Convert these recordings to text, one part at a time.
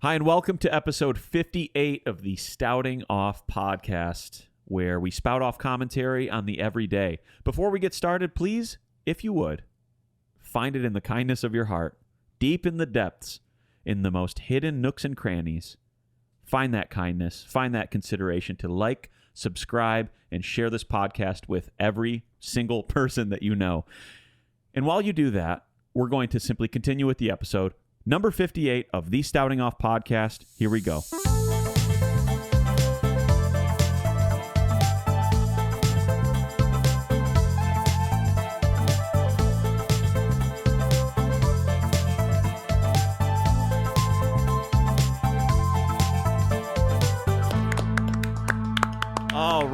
Hi, and welcome to episode 58 of the Stouting Off podcast, where we spout off commentary on the everyday. Before we get started, please, if you would, find it in the kindness of your heart, deep in the depths, in the most hidden nooks and crannies. Find that kindness, find that consideration to like, subscribe, and share this podcast with every single person that you know. And while you do that, we're going to simply continue with the episode. Number 58 of the Stouting Off podcast. Here we go. All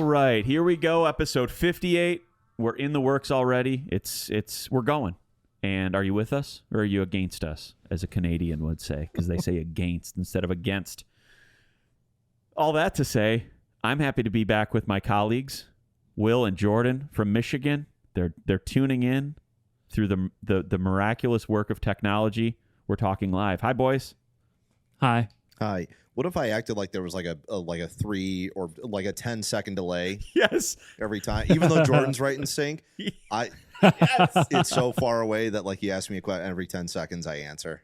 right. Here we go. Episode 58. We're in the works already. We're going. And are you with us or are you against us, as a Canadian would say, because they say against instead of against. All that to say, I'm happy to be back with my colleagues, Will and Jordan from Michigan. They're tuning in through the miraculous work of technology. We're talking live. Hi, boys. Hi. Hi. What if I acted like there was like a 3 or like a 10-second delay? Yes. Every time, even though Jordan's right in sync, Yes. It's so far away that like he asks me a question every 10 seconds, I answer.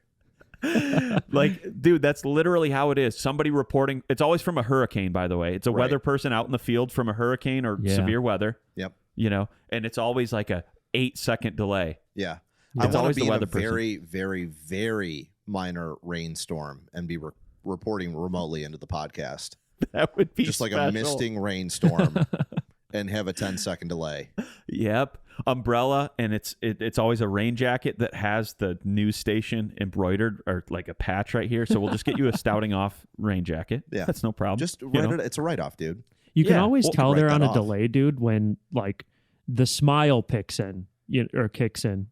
Like, dude, that's literally how it is. Somebody reporting. It's always from a hurricane, by the way. It's a Right. weather person out in the field from a hurricane or severe weather. Yep. You know, and it's always like a 8-second delay. Yeah. It's I want always to the be in weather a person. very, very, very minor rainstorm and be reporting remotely into the podcast. That would be Just like special. a misting rainstorm and have a 10-second delay. Yep. Umbrella, and it's always a rain jacket that has the news station embroidered or like a patch right here. So we'll just get you a Stouting Off rain jacket. Yeah. That's no problem. Just You write know? it. It's a write-off, dude. You can Yeah, always well, tell write they're on that a off. delay, dude, when like the smile picks in, or picks in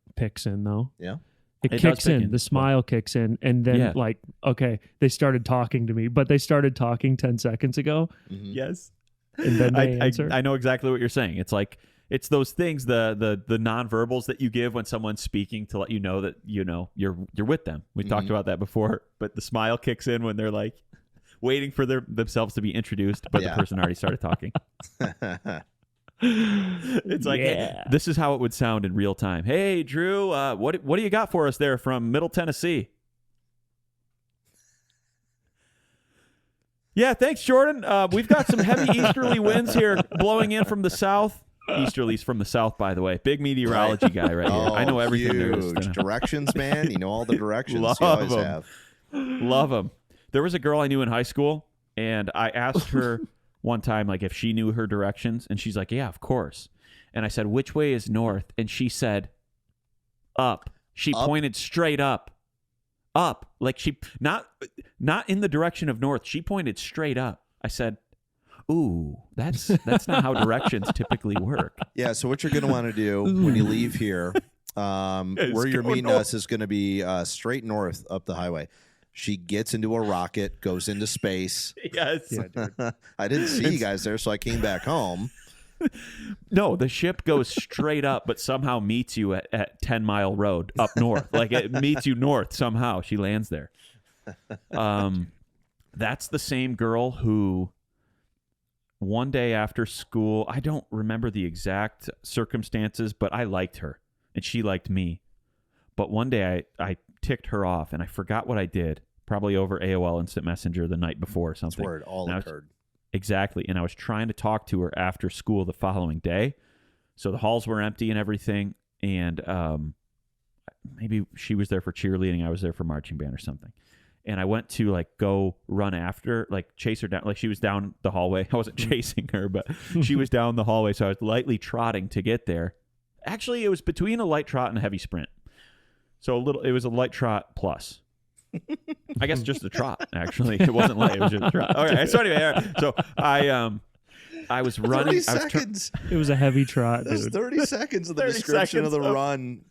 though. Yeah. It It does kicks pick in, in. the smile kicks in, and then Yeah. like, okay, they started talking to me, but they started talking 10 seconds ago, Mhm. Yes. and then they answer. I know exactly what you're saying. It's like it's those things, the nonverbals that you give when someone's speaking to let you know that you're with them. We talked about that before, but the smile kicks in when they're like waiting for themselves to be introduced, but Yeah. the person already started talking. It's like, hey, this is how it would sound in real time. Hey, Drew, what do you got for us there from Middle Tennessee? Yeah, thanks, Jordan. We've got some heavy easterly winds here blowing in from the south. Easterlies from the south, by the way. Big meteorology guy right here. I know everything there is. Huge. Directions, man. You know all the directions. Love you always 'em. have. Love them. There was a girl I knew in high school, and I asked her one time, like, if she knew her directions, and she's like, yeah, of course. And I said, which way is north? And she said, up. She Up? pointed straight up. Up. Like she, not in the direction of north. She pointed straight up. I said, ooh, that's not how directions typically work. Yeah, so what you're going to want to do when you leave here, where you're go meeting north. us is going to be straight north up the highway. She gets into a rocket, goes into space. Yes. Yeah, dude. I didn't see you guys there, so I came back home. No, the ship goes straight up, but somehow meets you at 10 Mile Road up north. Like it meets you north somehow. She lands there. That's the same girl who one day after school, I don't remember the exact circumstances, but I liked her and she liked me. But one day I ticked her off and I forgot what I did, probably over AOL Instant Messenger the night before or something. That's where it all And I was- occurred. Exactly. And I was trying to talk to her after school the following day. So the halls were empty and everything. And maybe she was there for cheerleading. I was there for marching band or something. And I went to like go run after, like chase her down. Like she was down the hallway. I wasn't chasing her, but she was down the hallway. So I was lightly trotting to get there. Actually, it was between a light trot and a heavy sprint. So it was a light trot plus. I guess just a trot, actually. It wasn't light, it was just a trot. All right. So anyway, all right. So I was running. 30 seconds. It was a heavy trot, That's dude. 30 seconds of the 30 description of the seconds of- run.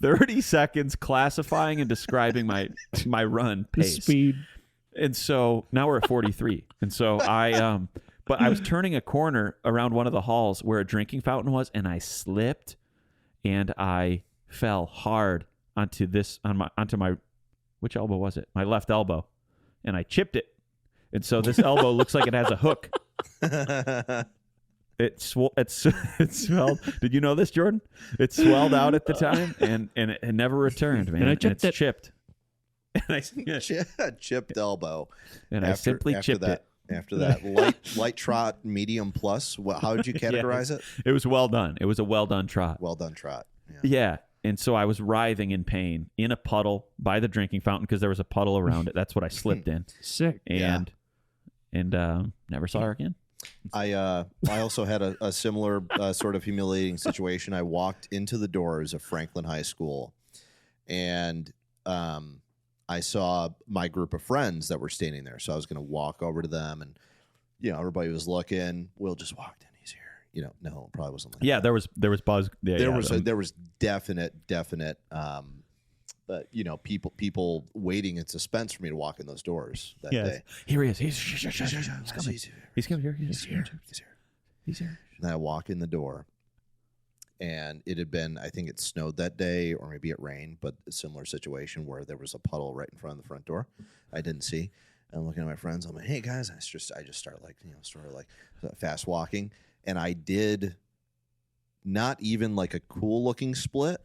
30 seconds classifying and describing my run The pace. speed. And so now we're at 43. And so but I was turning a corner around one of the halls where a drinking fountain was, and I slipped and I fell hard onto my Which elbow was it? My left elbow. And I chipped it. And so this elbow looks like it has a hook. It swelled. Did you know this, Jordan? It swelled out at the time, and it never returned, man. And I chipped it's chipped. And I chipped elbow. And I simply chipped it. After that, light trot, medium plus. How did you categorize it? It was well done. It was a well done trot. Well done trot. Yeah. And so I was writhing in pain in a puddle by the drinking fountain because there was a puddle around it. That's what I slipped in. Sick. And never saw her again. I also had a similar sort of humiliating situation. I walked into the doors of Franklin High School, and I saw my group of friends that were standing there. So I was going to walk over to them, and everybody was looking. Will just walked in. He's here. No, it probably wasn't. Like yeah, that. there was buzz. Yeah, there was definite. But people waiting in suspense for me to walk in those doors that day. Here he is. He's coming. He's coming here. He's here. He's here. And I walk in the door, and it had been, I think it snowed that day, or maybe it rained, but a similar situation where there was a puddle right in front of the front door. I didn't see. And I'm looking at my friends. I'm like, hey guys, I just start fast walking, and I did not even like a cool looking split.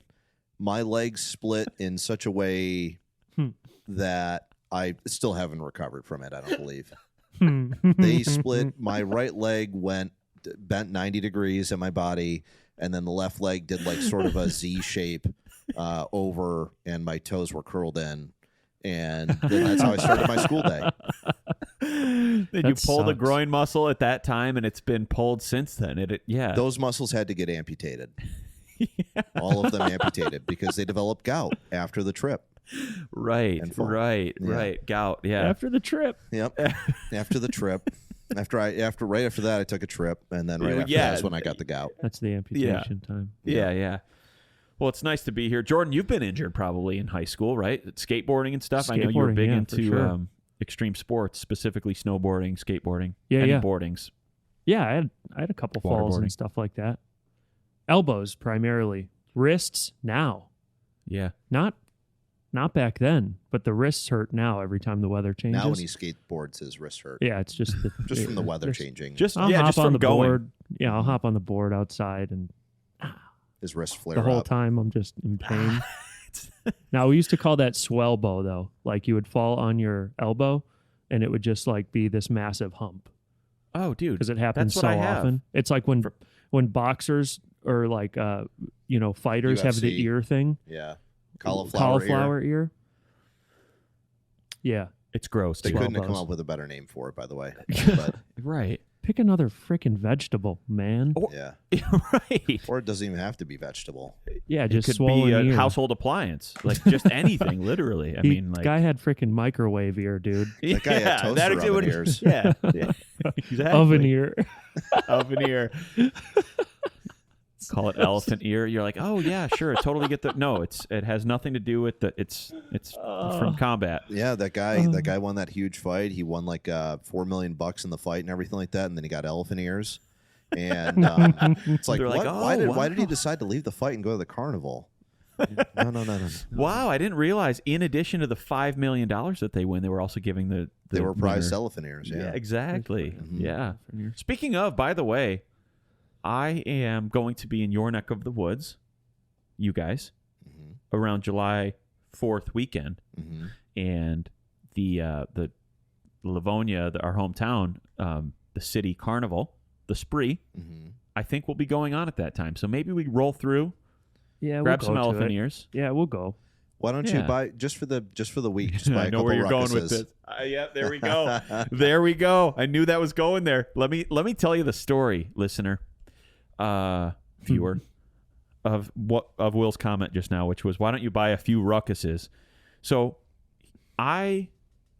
My legs split in such a way that I still haven't recovered from it, I don't believe. They split. My right leg bent 90 degrees in my body, and then the left leg did like sort of a Z shape over, and my toes were curled in. And then that's how I started my school day. Then you pulled a groin muscle at that time, and it's been pulled since then. Those muscles had to get amputated. All of them amputated because they developed gout after the trip. Right. Gout. Yeah. After the trip. Yep. After the trip. Right after that, I took a trip, and then right after that is when I got the gout. That's the amputation time. Yeah. Well, it's nice to be here, Jordan. You've been injured probably in high school, right? Skateboarding and stuff. I know you were big into extreme sports, specifically snowboarding, skateboarding, boardings. Yeah, I had a couple falls and stuff like that. Elbows primarily, wrists now. Yeah, not back then, but the wrists hurt now every time the weather changes. Now when he skateboards, his wrists hurt. Yeah, it's just from the weather changing. I'll hop on the board. Yeah, I'll hop on the board outside, and his wrists flare the whole up. time I'm just in pain. Now we used to call that swellbo though. Like you would fall on your elbow, and it would just like be this massive hump. Oh, dude, because it happens so often. It's like when boxers or like fighters UFC. have the ear thing. Yeah. Cauliflower ear. Yeah. It's gross. They couldn't have come up with a better name for it, by the way. But, right. Pick another freaking vegetable, man. Yeah. Right. Or it doesn't even have to be vegetable. Yeah, just it could swollen be a ear. household appliance. Like just anything, literally. I mean, like guy had freaking microwave ear, dude. That guy had toaster oven ears. Yeah. Exactly. Oven ear. Oven ear. Call it elephant ear. You're like, oh yeah, sure, I totally get that. No, it has nothing to do with it's from combat. Yeah, that guy won that huge fight. He won like $4 million in the fight and everything like that, and then he got elephant ears. And it's like, like, why did he decide to leave the fight and go to the carnival? No. Wow, I didn't realize. In addition to the $5 million that they win, they were also giving they were prized winner. elephant ears. Yeah, exactly. Mm-hmm. Yeah. Speaking of, by the way, I am going to be in your neck of the woods, you guys, around July 4th weekend, and the Livonia, our hometown, the city carnival, the Spree, I think will be going on at that time. So maybe we roll through, grab some elephant ears. Yeah, we'll go. Why don't you buy just for the week? Just buy I a know couple where you're going with this. Yeah, there we go. There we go. I knew that was going there. Let me tell you the story, listener. Viewer of Will's comment just now, which was, why don't you buy a few ruckuses? So I'm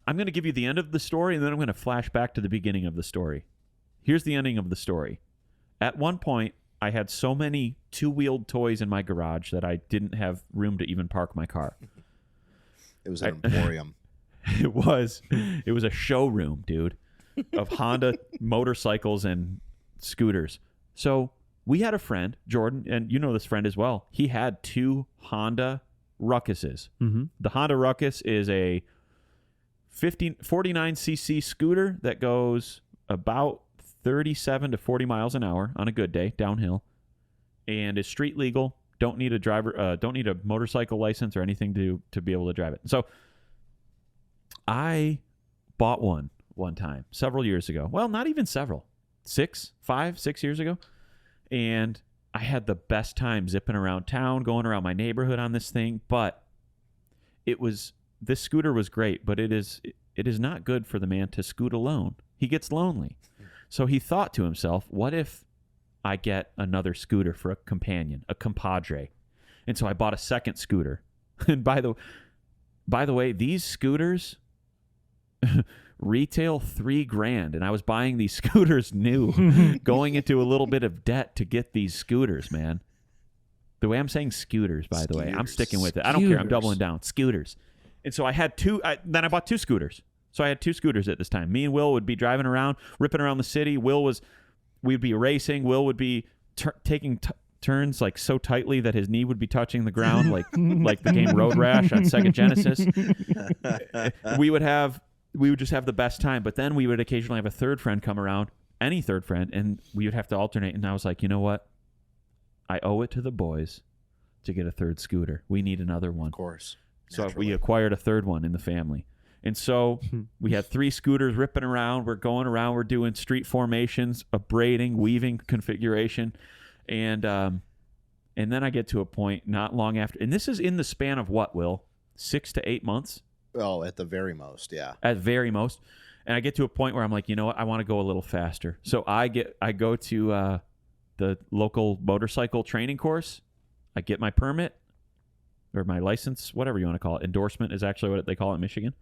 going to give you the end of the story, and then I'm going to flash back to the beginning of the story. Here's the ending of the story. At one point, I had so many two-wheeled toys in my garage that I didn't have room to even park my car. It was an emporium. It was a showroom, dude, of Honda motorcycles and scooters. So we had a friend, Jordan, and you know this friend as well. He had two Honda Ruckus is. Mm-hmm. The Honda Ruckus is a 49cc scooter that goes about 37 to 40 miles an hour on a good day downhill, and is street legal. Don't need a motorcycle license or anything to be able to drive it. So I bought one time several years ago. Well, not even several. 6 years ago. And I had the best time zipping around town, going around my neighborhood on this thing, but this scooter was great, but it is not good for the man to scoot alone. He gets lonely. So he thought to himself, what if I get another scooter for a companion, a compadre? And so I bought a second scooter. And by the way, these scooters retail $3,000, and I was buying these scooters new, going into a little bit of debt to get these scooters, man. The way I'm saying scooters, by the way, I'm sticking with it. I don't care. I'm doubling down. Scooters. And so I had then I bought 2 scooters. So I had 2 scooters at this time. Me and Will would be driving around, ripping around the city. We'd be racing. Will would be taking turns like so tightly that his knee would be touching the ground, like the game Road Rash on Sega Genesis. We would just have the best time. But then we would occasionally have a third friend come around, any third friend, and we would have to alternate. And I was like, you know what? I owe it to the boys to get a third scooter. We need another one. Of course. So we acquired a third one in the family. And so we had 3 scooters ripping around. We're going around. We're doing street formations, a braiding, weaving configuration. And then I get to a point not long after. And this is in the span of what, Will? 6 to 8 months? Oh, at the very most, yeah. At very most. And I get to a point where I'm like, you know what? I want to go a little faster. So I go to the local motorcycle training course. I get my permit or my license, whatever you want to call it. Endorsement is actually what they call it in Michigan.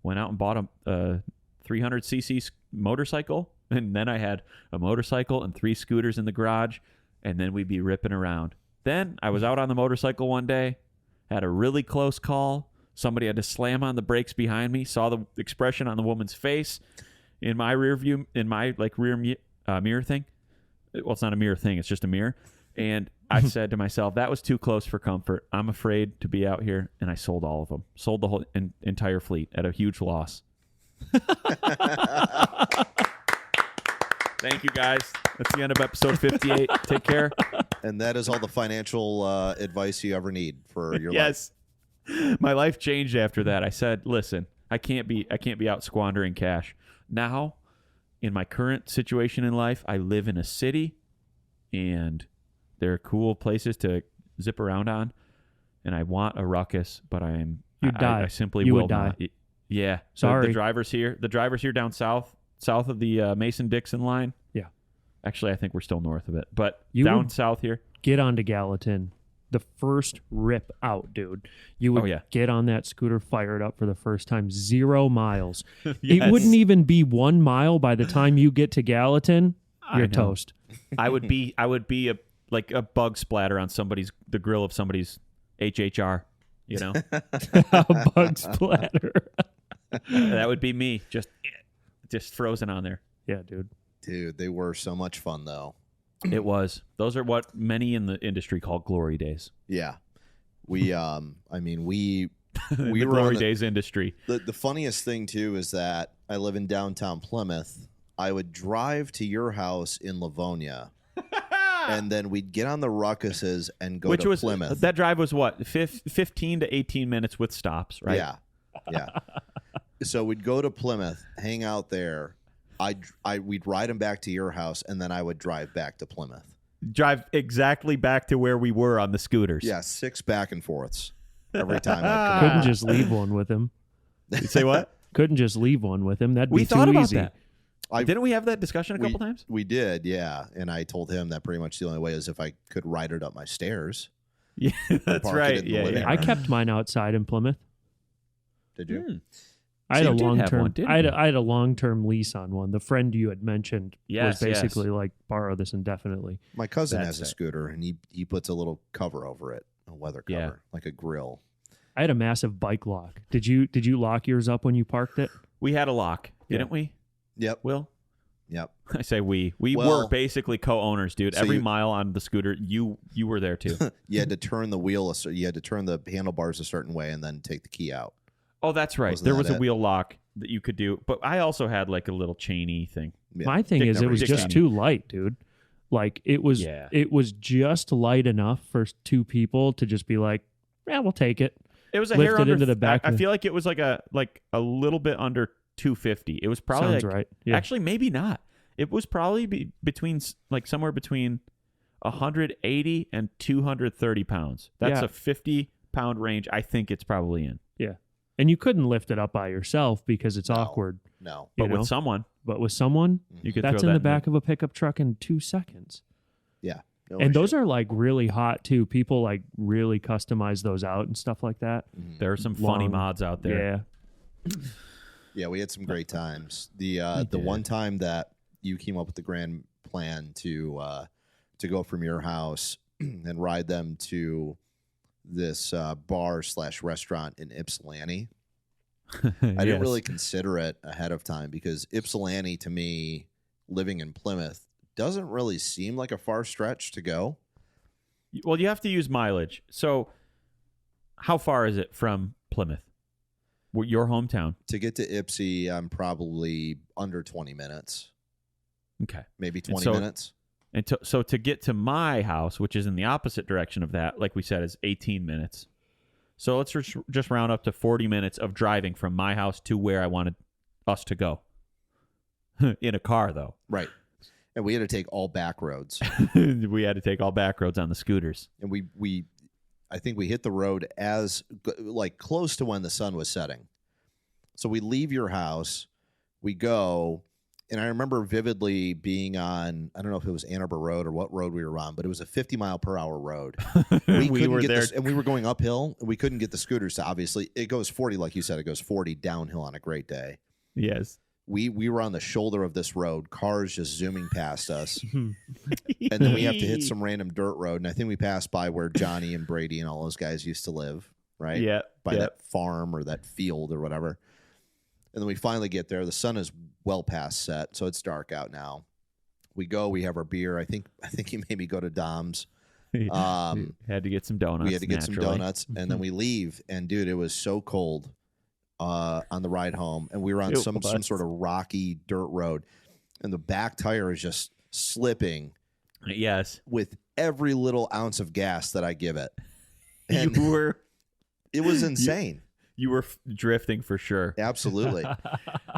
Went out and bought a 300cc motorcycle, and then I had a motorcycle and 3 scooters in the garage, and then we'd be ripping around. Then I was out on the motorcycle one day, had a really close call. Somebody had to slam on the brakes behind me, saw the expression on the woman's face in my rear view, in my mirror thing. Well, it's not a mirror thing, it's just a mirror. And I said to myself, that was too close for comfort. I'm afraid to be out here. And I sold all of them. Sold the whole entire fleet at a huge loss. Thank you, guys. That's the end of episode 58. Take care. And that is all the financial advice you ever need for your life. Yes. My life changed after that. I said, listen, I can't be out squandering cash. Now, in my current situation in life, I live in a city, and there are cool places to zip around on, and I want a ruckus, but I simply will not. Yeah. Sorry. The drivers here down south of the Mason-Dixon line. Yeah. Actually, I think we're still north of it, but down south here. Get onto Gallatin. The first rip out, dude. You would get on that scooter, fire it up for the first time. 0 miles. Yes. It wouldn't even be 1 mile by the time you get to Gallatin. You're toast. I would be like a bug splatter on the grill of somebody's HHR, you know? A bug splatter. That would be me, just frozen on there. Yeah, dude. Dude, they were so much fun, though. It was. Those are what many in the industry call glory days. Yeah. We the were glory days industry. The funniest thing, too, is that I live in downtown Plymouth. I would drive to your house in Livonia, and then we'd get on the ruckuses and go to Plymouth. That drive was what, 15 to 18 minutes with stops, right? Yeah. So we'd go to Plymouth, hang out there. We'd ride them back to your house, and then I would drive back to Plymouth. Drive exactly back to where we were on the scooters. Yeah, 6 back and forths every time. Couldn't just leave one with him. You say what? Couldn't just leave one with him. That'd be we too thought about easy. That. Didn't we have that discussion a couple times? We did, yeah. And I told him that pretty much the only way is if I could ride it up my stairs. Yeah, that's right. Yeah. I kept mine outside in Plymouth. Did you? I had a long-term lease on one. The friend you had mentioned was basically like, borrow this indefinitely. My cousin has a scooter, and he puts a little cover over it, a weather cover, like a grill. I had a massive bike lock. Did you lock yours up when you parked it? We had a lock, didn't we? Yep. Will? Yep. I say we were basically co-owners, dude. So Every mile on the scooter, you were there too. You had to turn the wheel, you had to turn the handlebars a certain way and then take the key out. Oh, that's right. Wasn't there that was a it? wheel lock that you could do, but I also had like a little chainy thing. Yeah. My thing is, it was just too light, dude. Like it was just light enough for two people to just be like, yeah, we'll take it. It was a Lift hair it under into the back. I feel like it was like a little bit under 250. It was probably Sounds right. Yeah. Actually, maybe not. It was probably between like somewhere between 180 and 230 pounds. That's a 50-pound range. I think it's probably in. Yeah. And you couldn't lift it up by yourself because it's awkward. No. But with someone, you could that's in the back of a pickup truck in 2 seconds. Yeah. No and issue. those are like really hot too. People like really customize those out and stuff like that. There are some funny mods out there. Yeah. Yeah, we had some great times. The one time that you came up with the grand plan to go from your house and ride them to this bar/restaurant in Ypsilanti. I didn't really consider it ahead of time because Ypsilanti, to me, living in Plymouth, doesn't really seem like a far stretch to go. Well, you have to use mileage. So how far is it from Plymouth? Your hometown? To get to Ypsi, I'm probably under 20 minutes. Okay. Maybe 20 minutes. And so to get to my house, which is in the opposite direction of that, like we said, is 18 minutes. So let's just round up to 40 minutes of driving from my house to where I wanted us to go. In a car, though. Right. And we had to take all back roads. We had to take all back roads on the scooters. And I think we hit the road as like close to when the sun was setting. So we leave your house, we go, and I remember vividly being on, I don't know if it was Ann Arbor Road or what road we were on, but it was a 50-mile-per-hour road. We were there. And we were going uphill, and we couldn't get the scooters to, obviously, it goes 40, like you said, it goes 40 downhill on a great day. Yes. We were on the shoulder of this road, cars just zooming past us. And then we have to hit some random dirt road. And I think we passed by where Johnny and Brady and all those guys used to live, right? Yeah. By that farm or that field or whatever. And then we finally get there. The sun is well past set, so it's dark out now. We go, we have our beer. I think you made me go to Dom's. Had to get some donuts. We had to get some donuts. And then we leave. And, dude, it was so cold. On the ride home, and we were on some sort of rocky dirt road, and the back tire is just slipping. Yes, with every little ounce of gas that I give it. And it was insane. You were drifting for sure. Absolutely.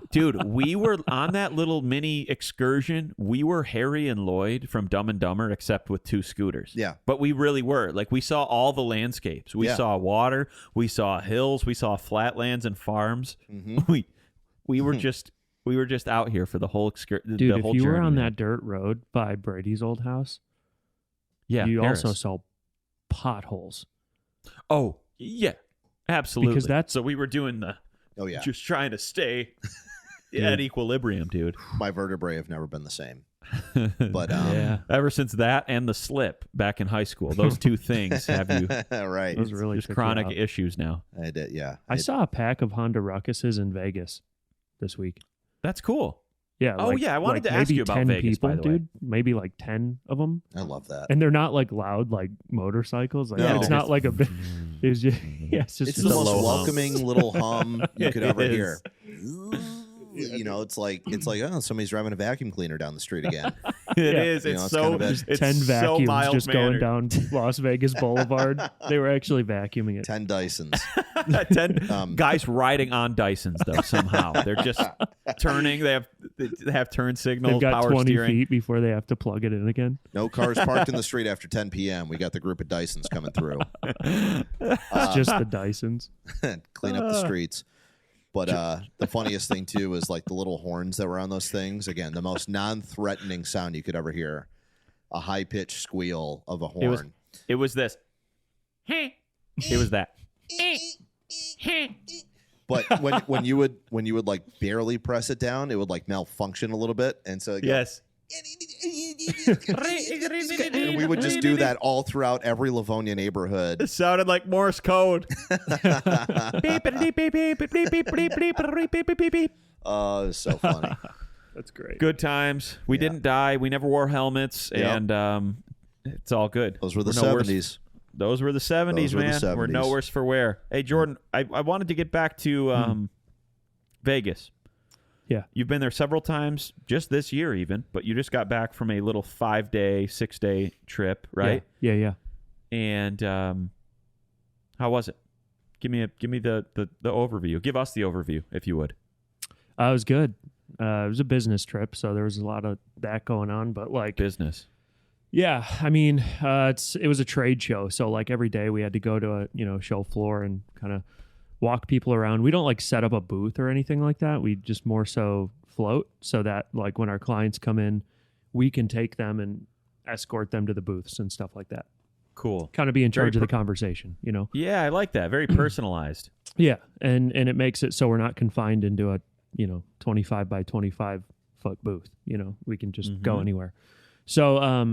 Dude, we were on that little mini excursion. We were Harry and Lloyd from Dumb and Dumber, except with 2 scooters. Yeah. But we really were. Like, we saw all the landscapes. We saw water. We saw hills. We saw flatlands and farms. Mm-hmm. We were just out here for the whole excursion. Dude, if you were on that dirt road by Brady's old house, you also saw potholes. Oh, yeah. Absolutely. Because so we were doing just trying to stay at equilibrium, dude. My vertebrae have never been the same. But ever since that and the slip back in high school, those 2 things have you right. Those really just chronic issues now. I did, yeah. I saw a pack of Honda Ruckuses in Vegas this week. That's cool. Yeah. I wanted to ask you about 10 Vegas, people, by the way. dude. Maybe like 10 of them. I love that. And they're not like loud, like motorcycles. Like, no. It's not like a big. It's just, it's the most welcoming little hum you could ever hear. You know, it's like oh, somebody's driving a vacuum cleaner down the street again. It is. It's so it's 10 vacuums just going down Las Vegas Boulevard. They were actually vacuuming it. 10 Dysons. 10 guys riding on Dysons though. Somehow they're just turning. They have turn signals. They've got power 20 steering. feet before they have to plug it in again. No cars parked in the street after 10 p.m. We got the group of Dysons coming through. It's just the Dysons. Clean up the streets. But the funniest thing, too, is like the little horns that were on those things. Again, the most non-threatening sound you could ever hear. A high-pitched squeal of a horn. It was this. It was that. But when you would like barely press it down, it would like malfunction a little bit. And so yes. And we would just do that all throughout every Livonia neighborhood. It sounded like Morse code. Oh, it was so funny. That's great. Good times. We didn't die. We never wore helmets, and it's all good. Those were the 70s. Those were the 70s, man. We're no worse for wear. Hey, Jordan, I wanted to get back to Vegas. Yeah. You've been there several times, just this year even, but you just got back from a little 5-day, 6-day trip, right? Yeah. And how was it? Give me the overview. Give us the overview, if you would. It was good. It was a business trip, so there was a lot of that going on, but like business. Yeah, I mean, it was a trade show, so like every day we had to go to a show floor and kind of walk people around. We don't like set up a booth or anything like that. We just more so float so that like when our clients come in, we can take them and escort them to the booths and stuff like that. Cool. Kind of be in charge of the conversation, Yeah, I like that. Very personalized. Yeah, and it makes it so we're not confined into a 25 by 25 foot booth. We can just go anywhere. So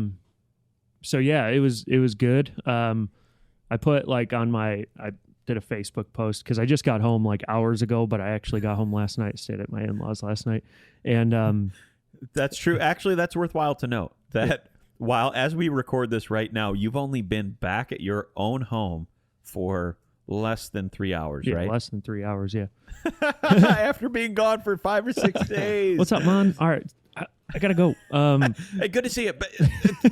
yeah, it was good. I put like I did a Facebook post because I just got home like hours ago, but I actually got home last night. Stayed at my in-laws last night, and that's true. Actually, that's worthwhile to note that while as we record this right now, you've only been back at your own home for less than 3 hours, right? Less than 3 hours, yeah. After being gone for 5 or 6 days. What's up, man? All right. I gotta go. Hey, good to see you. But,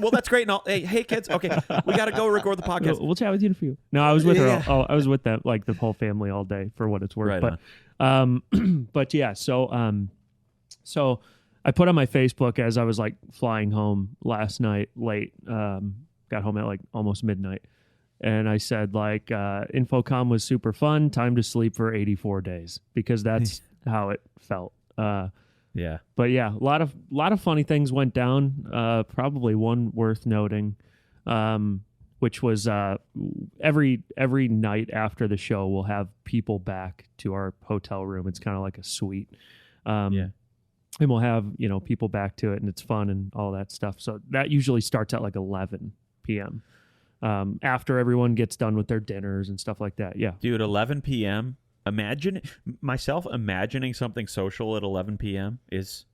well, that's great. And all. Hey, kids. Okay, we gotta go record the podcast. We'll chat with you in a few. No, I was with her. I was with them, like the whole family all day for what it's worth. Right but yeah. So I put on my Facebook as I was like flying home last night late. Got home at like almost midnight, and I said like Infocom was super fun. Time to sleep for 84 days because that's how it felt. Yeah. But yeah, a lot of funny things went down. Probably one worth noting, which was every night after the show, we'll have people back to our hotel room. It's kind of like a suite. And we'll have, people back to it, and it's fun and all that stuff. So that usually starts at like 11 p.m. After everyone gets done with their dinners and stuff like that. Yeah. Dude, 11 p.m. Imagining something social at 11 p.m. is,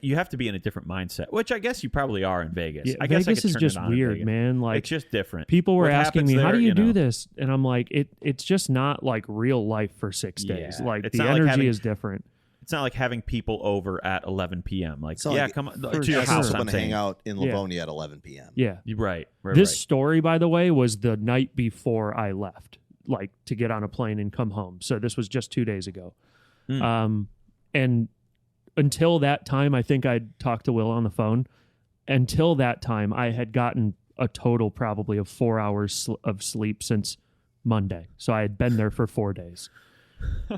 you have to be in a different mindset, which I guess you probably are in Vegas. Yeah, I guess Vegas is just weird, man. Like it's just different. People were asking me, "How do you do this?" And I'm like, "It's just not like real life for 6 days. Like the energy is different." It's not like having people over at 11 p.m. Like, come on to your house. I'm going to hang out in Livonia at 11 p.m. Yeah, right. This story, by the way, was the night before I left. Like to get on a plane and come home. So this was just 2 days ago. And until that time, I think I'd talked to Will on the phone. Until that time, I had gotten a total probably of 4 hours of sleep since Monday. So I had been there for 4 days.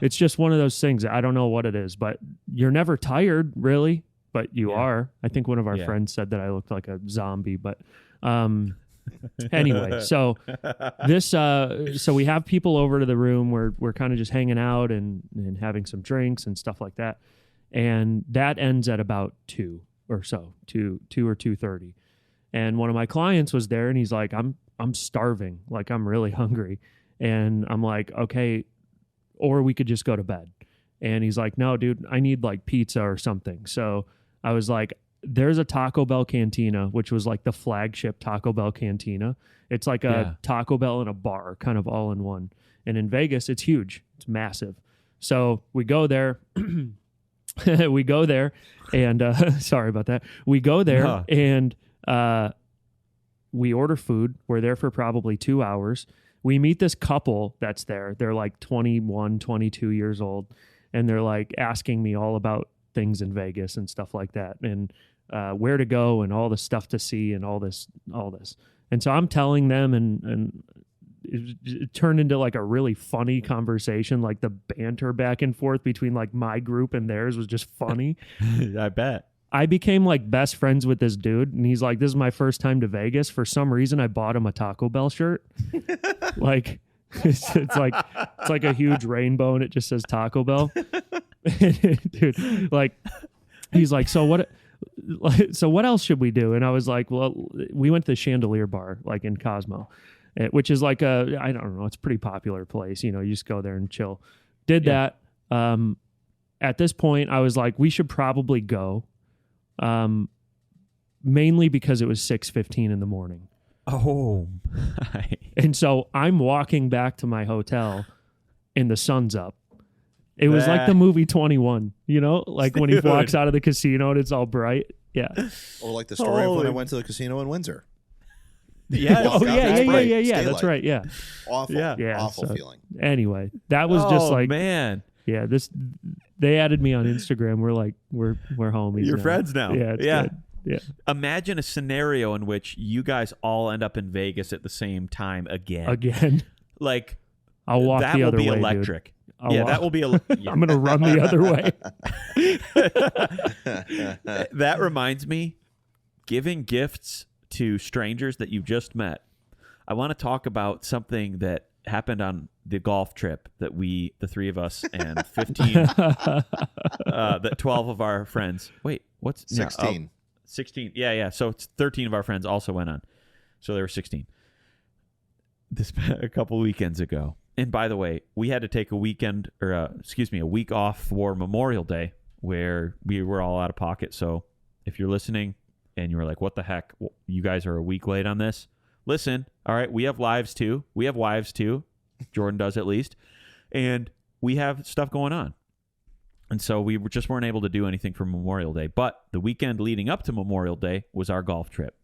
It's just one of those things. I don't know what it is, but you're never tired really, but you are. I think one of our friends said that I looked like a zombie, but, anyway, so we have people over to the room where we're kind of just hanging out and having some drinks and stuff like that. And that ends at about 2 or 2:30. And one of my clients was there and he's like, I'm starving. Like I'm really hungry. And I'm like, okay, or we could just go to bed. And he's like, no, dude, I need like pizza or something. So I was like, there's a Taco Bell cantina, which was like the flagship Taco Bell cantina. It's like a Taco Bell and a bar, kind of all in one. And in Vegas, it's huge. It's massive. So we go there. We go there and sorry about that. We go there and we order food. We're there for probably 2 hours. We meet this couple that's there. They're like 21, 22 years old. And they're like asking me all about things in Vegas and stuff like that, and where to go and all the stuff to see and all this. And so I'm telling them, and it turned into like a really funny conversation. Like the banter back and forth between like my group and theirs was just funny. I bet. I became like best friends with this dude, and he's like, "This is my first time to Vegas." For some reason, I bought him a Taco Bell shirt. Like it's like a huge rainbow, and it just says Taco Bell. Dude, like he's like, so what else should we do? And I was like, well, we went to the Chandelier Bar, like in Cosmo, which is like I don't know, it's a pretty popular place. You just go there and chill. Did that. at this point, I was like, we should probably go. Mainly because it was 6:15 in the morning. Oh, and so I'm walking back to my hotel, and the sun's up. It was like the movie 21, you know, like when he walks out of the casino and it's all bright. Yeah. Or like the story of when I went to the casino in Windsor. Yeah. Yeah. That's right. Yeah. Awful. Yeah. Awful feeling. Anyway, that was just like, man. Yeah. They added me on Instagram. We're like, we're homies. You're friends now. Yeah. Good. Yeah. Imagine a scenario in which you guys all end up in Vegas at the same time again. Like, I'll walk the other way. That will be electric. That will be. I'm gonna run the other way. That reminds me, giving gifts to strangers that you just met. I want to talk about something that happened on the golf trip that the three of us and 15, that 12 of our friends. Wait, what's 16? 16. Yeah. So it's 13 of our friends also went on. So there were 16. A couple weekends ago. And by the way, we had to take a week off for Memorial Day where we were all out of pocket. So if you're listening and you were like, what the heck? You guys are a week late on this. Listen, all right, we have lives too. We have wives too. Jordan does at least. And we have stuff going on. And so we just weren't able to do anything for Memorial Day. But the weekend leading up to Memorial Day was our golf trip.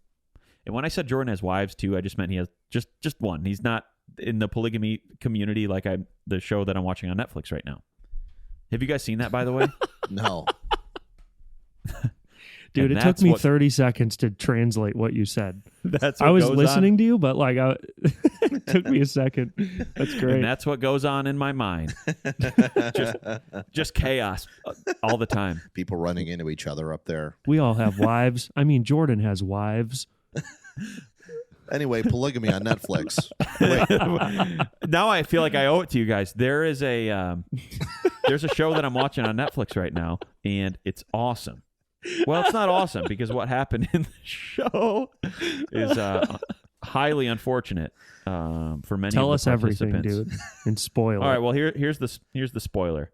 And when I said Jordan has wives too, I just meant he has just one. He's not in the polygamy community like the show that I'm watching on Netflix right now. Have you guys seen that, by the way? No. Dude, it took me 30 seconds to translate what you said. I was listening to you, but like it took me a second. That's great. And that's what goes on in my mind. just chaos all the time. People running into each other up there. We all have wives. I mean, Jordan has wives. Anyway, polygamy on Netflix. Now I feel like I owe it to you guys. There's a show that I'm watching on Netflix right now, and it's awesome. Well, it's not awesome because what happened in the show is highly unfortunate for many. Tell of us the everything, dude, and spoil. All right, well here's the spoiler.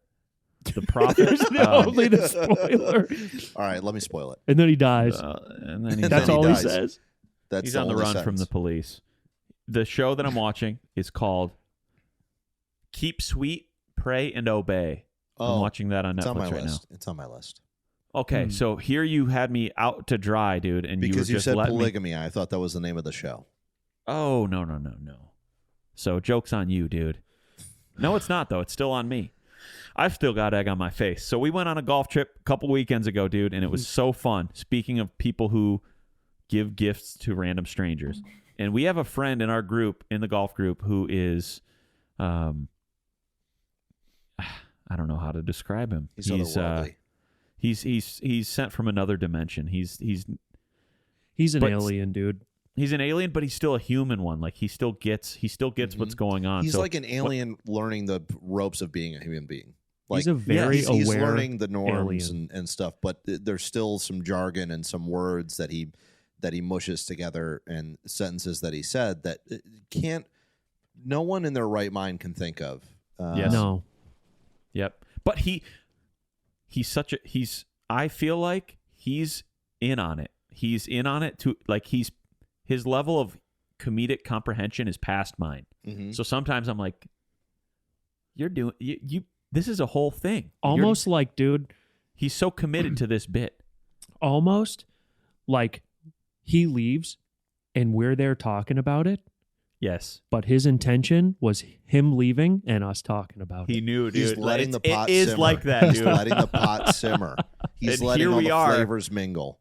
The prophet. Only the spoiler. All right, let me spoil it. And then he dies. And then that's all he says. He's on the run from the police. The show that I'm watching is called Keep Sweet, Pray, and Obey. I'm watching that on Netflix right now. It's on my list. Okay, so here you had me out to dry, dude, and because you said polygamy, I thought that was the name of the show. Oh, no. So joke's on you, dude. No, it's not, though. It's still on me. I've still got egg on my face. So we went on a golf trip a couple weekends ago, dude, and it was so fun. Speaking of people who give gifts to random strangers. And we have a friend in our group, in the golf group, who is, I don't know how to describe him. He's otherworldly. He's sent from another dimension. He's an alien, dude. He's an alien, but he's still a human one. Like he still gets what's going on. He's like an alien learning the ropes of being a human being. Like, he's a very aware. He's learning the norms alien. and stuff, but there's still some jargon and some words that he mushes together and sentences that he said that no one in their right mind can think of. Yes. No. Yep. But I feel like he's in on it. He's in on it to like his level of comedic comprehension is past mine. Mm-hmm. So sometimes I'm like, you're doing you this is a whole thing. Almost like, dude, he's so committed to this bit. Almost like he leaves and we're there talking about it. Yes. But his intention was him leaving and us talking about it. He knew, dude. He's letting the pot simmer. It is like that, dude. He's letting the pot simmer. He's and letting all the flavors mingle.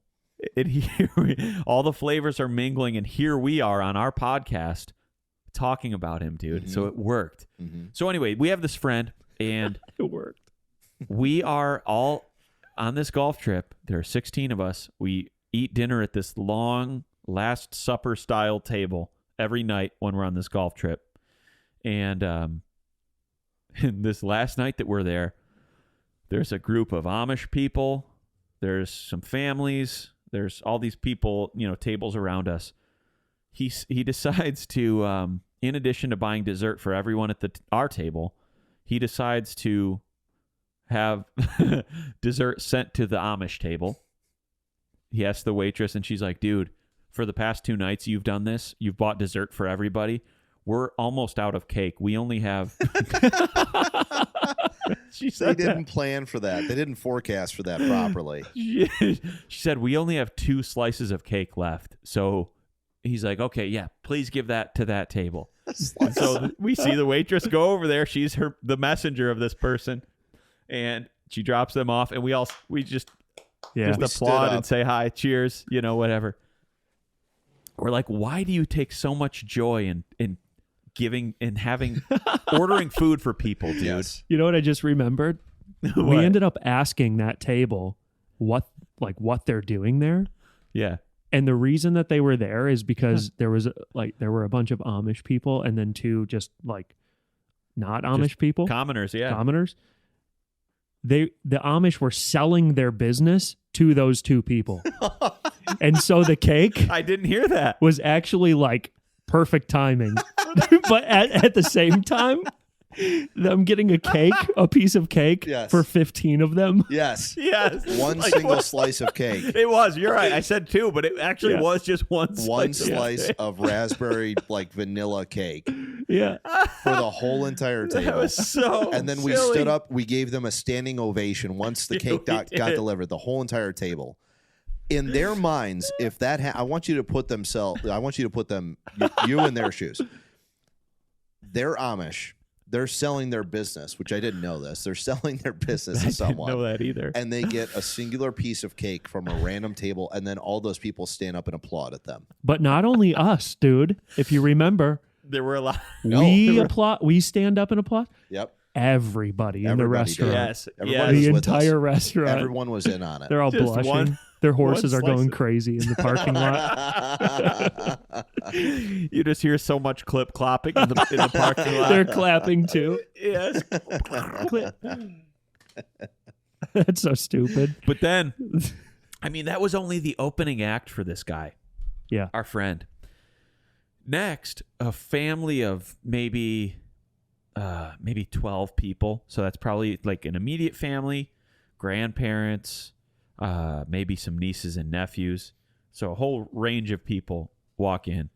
All the flavors are mingling, and here we are on our podcast talking about him, dude. Mm-hmm. So it worked. Mm-hmm. So anyway, we have this friend, and it worked. We are all on this golf trip. There are 16 of us. We eat dinner at this long Last Supper style table every night when we're on this golf trip. And this last night that we're there's a group of Amish people. There's some families. There's all these people, tables around us. He decides to, in addition to buying dessert for everyone at our table, he decides to have dessert sent to the Amish table. He asks the waitress, and she's like, dude, for the past 2 nights you've done this, you've bought dessert for everybody. We're almost out of cake. We only have... She said they didn't plan for that. They didn't forecast for that properly. She said, we only have 2 slices of cake left. So he's like, okay, yeah, please give that to that table. So we see the waitress go over there. She's the messenger of this person. And she drops them off. And we just applaud and say hi, cheers, whatever. We're like, why do you take so much joy in giving and having ordering food for people, dude? Yes. You know what I just remembered? We ended up asking that table what they're doing there. Yeah. And the reason that they were there is because there were a bunch of Amish people and then 2 just not Amish Just people. Commoners, yeah. Commoners. The Amish were selling their business to those 2 people. And so the cake I didn't hear that. was actually perfect timing. But at the same time, them getting a piece of cake for 15 of them. Yes. Yes. One single slice of cake. It was. You're right. I said 2, but it actually was just one slice of raspberry vanilla cake. Yeah. For the whole entire table. That was so And then we silly. stood up. We gave them a standing ovation once the cake got delivered. The whole entire table. In their minds, if that I want you to put them you in their shoes. They're Amish. They're selling their business, which I didn't know this. They're selling their business to someone. I didn't know that either. And they get a singular piece of cake from a random table, and then all those people stand up and applaud at them. But not only us, dude. If you remember, There were a lot. We stand up and applaud. Yep. Everybody in the restaurant. Yes. Everybody The was with us. entire restaurant. Everyone was in on it. They're all Just blushing. Their horses are slice going of- crazy in the parking lot. You just hear so much clip clopping in the parking lot. They're clapping too. Yes. That's so stupid. But then, that was only the opening act for this guy. Yeah. Our friend. Next, a family of maybe 12 people. So that's probably an immediate family, grandparents, maybe some nieces and nephews. So a whole range of people walk in,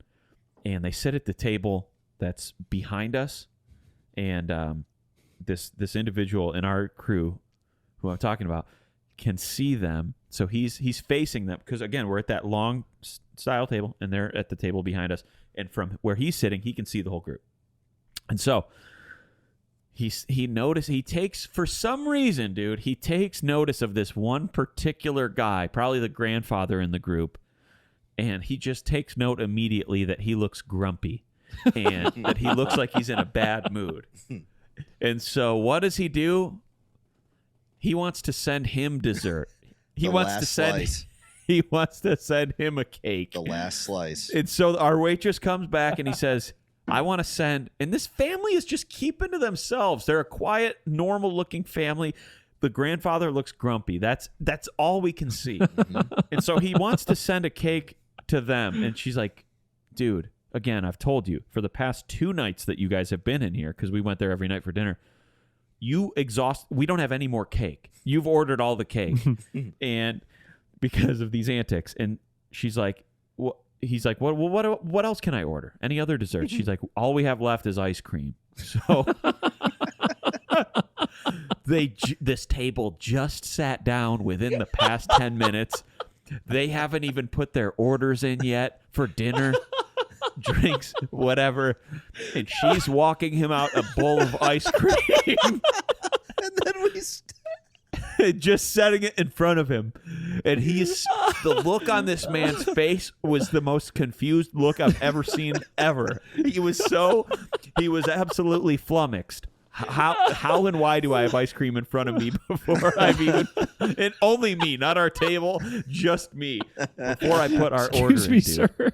and they sit at the table that's behind us. And this individual in our crew, who I'm talking about, can see them. So he's facing them because, again, we're at that long style table, and they're at the table behind us. And from where he's sitting, he can see the whole group. And so he takes, for some reason, dude, he takes notice of this one particular guy, probably the grandfather in the group, and he just takes note immediately that he looks grumpy and that he looks like he's in a bad mood. And so what does he do? He wants to send him dessert. He wants to send him a cake. The last slice. And so our waitress comes back and he says, I want to send, and this family is just keeping to themselves. They're a quiet, normal-looking family. The grandfather looks grumpy. That's all we can see. And so he wants to send a cake to them. And she's like, dude, again, I've told you, for the past 2 nights that you guys have been in here, because we went there every night for dinner, we don't have any more cake. You've ordered all the cake. And because of these antics. And she's like, he's like, what else can I order? Any other desserts? She's like, all we have left is ice cream. So this table just sat down within the past 10 minutes. They haven't even put their orders in yet for dinner, drinks, whatever. And she's walking him out a bowl of ice cream. And then just setting it in front of him. And the look on this man's face was the most confused look I've ever seen ever. He was absolutely flummoxed. How and why do I have ice cream in front of me before I've even, and only me, not our table, just me, before I put our order in, Excuse me, dude. sir.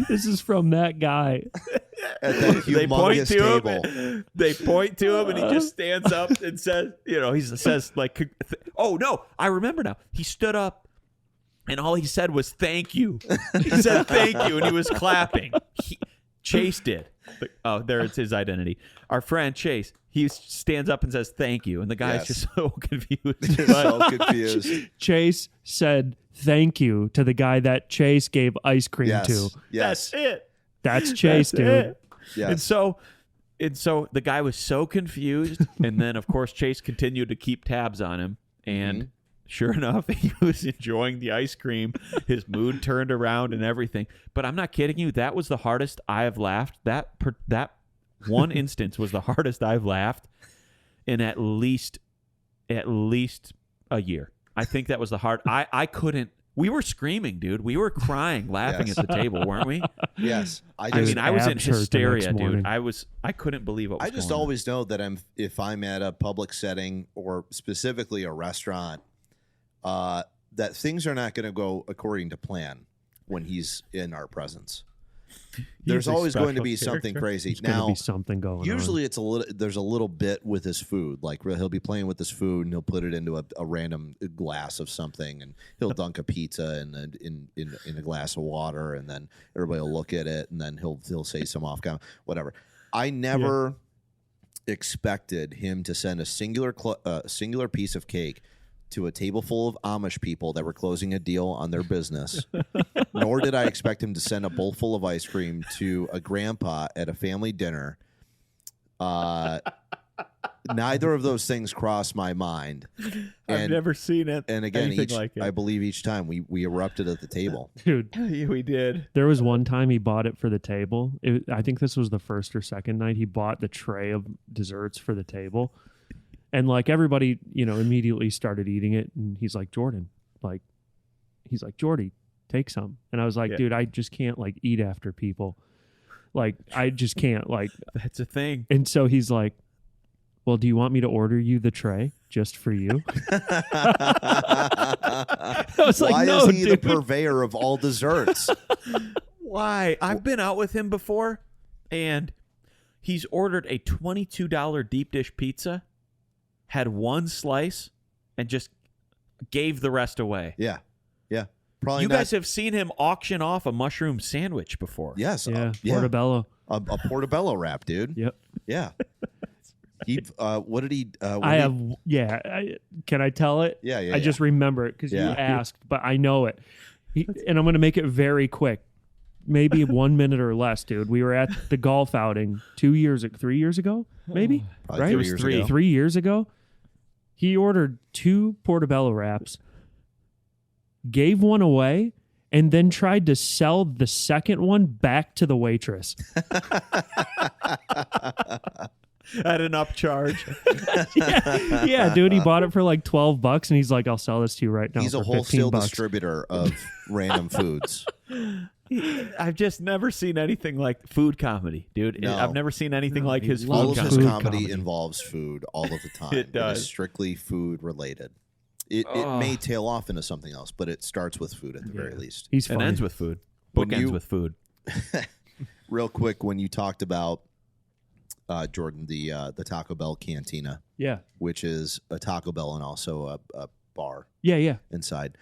This is from that guy. At that humongous table. They point to him, and he just stands up and says, he says oh no, I remember now. He stood up, and all he said was "thank you." He said "thank you," and he was clapping. Chase did. Oh, there it's his identity. Our friend Chase, he stands up and says thank you, and the guy's just so confused. So confused. Chase said thank you to the guy that Chase gave ice cream to. Yes. That's it. That's Chase, That's dude. it. Yes. And so the guy was so confused, and then of course Chase continued to keep tabs on him, and sure enough, he was enjoying the ice cream. His mood turned around and everything. But I'm not kidding you. That was the hardest I have laughed. That one instance was the hardest I've laughed in at least a year. I think that was the hard. I couldn't. We were screaming, dude. We were crying, laughing at the table, weren't we? Yes. I was in hysteria, dude. Morning. I couldn't believe what was I just going on. always know that if I'm at a public setting or specifically a restaurant, that things are not going to go according to plan when he's in our presence. There's always going to be something crazy. There's going to be something going on. Usually there's a little bit with his food. Like he'll be playing with his food and he'll put it into a random glass of something, and he'll dunk a pizza in a glass of water, and then everybody will look at it, and then he'll say some off comment, whatever. I never expected him to send a singular piece of cake to a table full of Amish people that were closing a deal on their business, nor did I expect him to send a bowl full of ice cream to a grandpa at a family dinner. Neither of those things crossed my mind. I've never seen it. And again, like it. I believe each time we erupted at the table. Dude, we did. there was one time he bought it for the table. I think this was the first or second night. He bought the tray of desserts for the table. And like everybody, immediately started eating it. And he's like, Jordy, take some. And I was like, dude, I just can't eat after people. Like, I just can't That's a thing. And so he's like, well, do you want me to order you the tray just for you? I was like, why no, is he dude. the purveyor of all desserts? Why? I've been out with him before, and he's ordered a $22 deep dish pizza, had one slice, and just gave the rest away. Yeah. Probably you not. guys have seen him auction off a mushroom sandwich before. Yes. Yeah, Portobello. A portobello wrap, dude. Yep. Yeah. What did he? Can I tell it? Yeah. I just remember it because you Yeah. asked, but I know it. And I'm going to make it very quick. Maybe 1 minute or less, dude. We were at the golf outing 3 years ago, maybe? Probably right? 3 years ago. 3 years ago. He ordered 2 portobello wraps, gave one away, and then tried to sell the second one back to the waitress. At an upcharge. yeah, dude. He bought it for like $12, and he's like, "I'll sell this to you right now." He's a for wholesale $15. distributor of random foods. I've just never seen anything like food comedy, dude. No. I've never seen anything like his food All of his comedy. comedy involves food all of the time. It does. is strictly food related. It may tail off into something else, but it starts with food at the very least. He's And funny. ends with food. When Bookends you- with food. Real quick, when you talked about Jordan, the Taco Bell cantina, Yeah. which is a Taco Bell and also a bar Yeah. inside,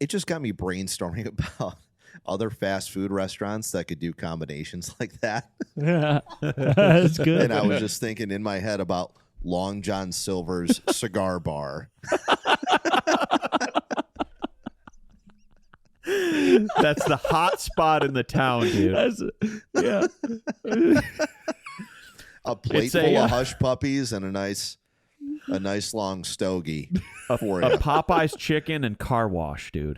it just got me brainstorming about other fast food restaurants that could do combinations like that. Yeah. That's good. And I was just thinking in my head about Long John Silver's cigar bar. That's the hot spot in the town, dude. Yeah. A plate It's full of hush puppies and a nice long stogie for A you. Popeye's chicken and car wash, dude.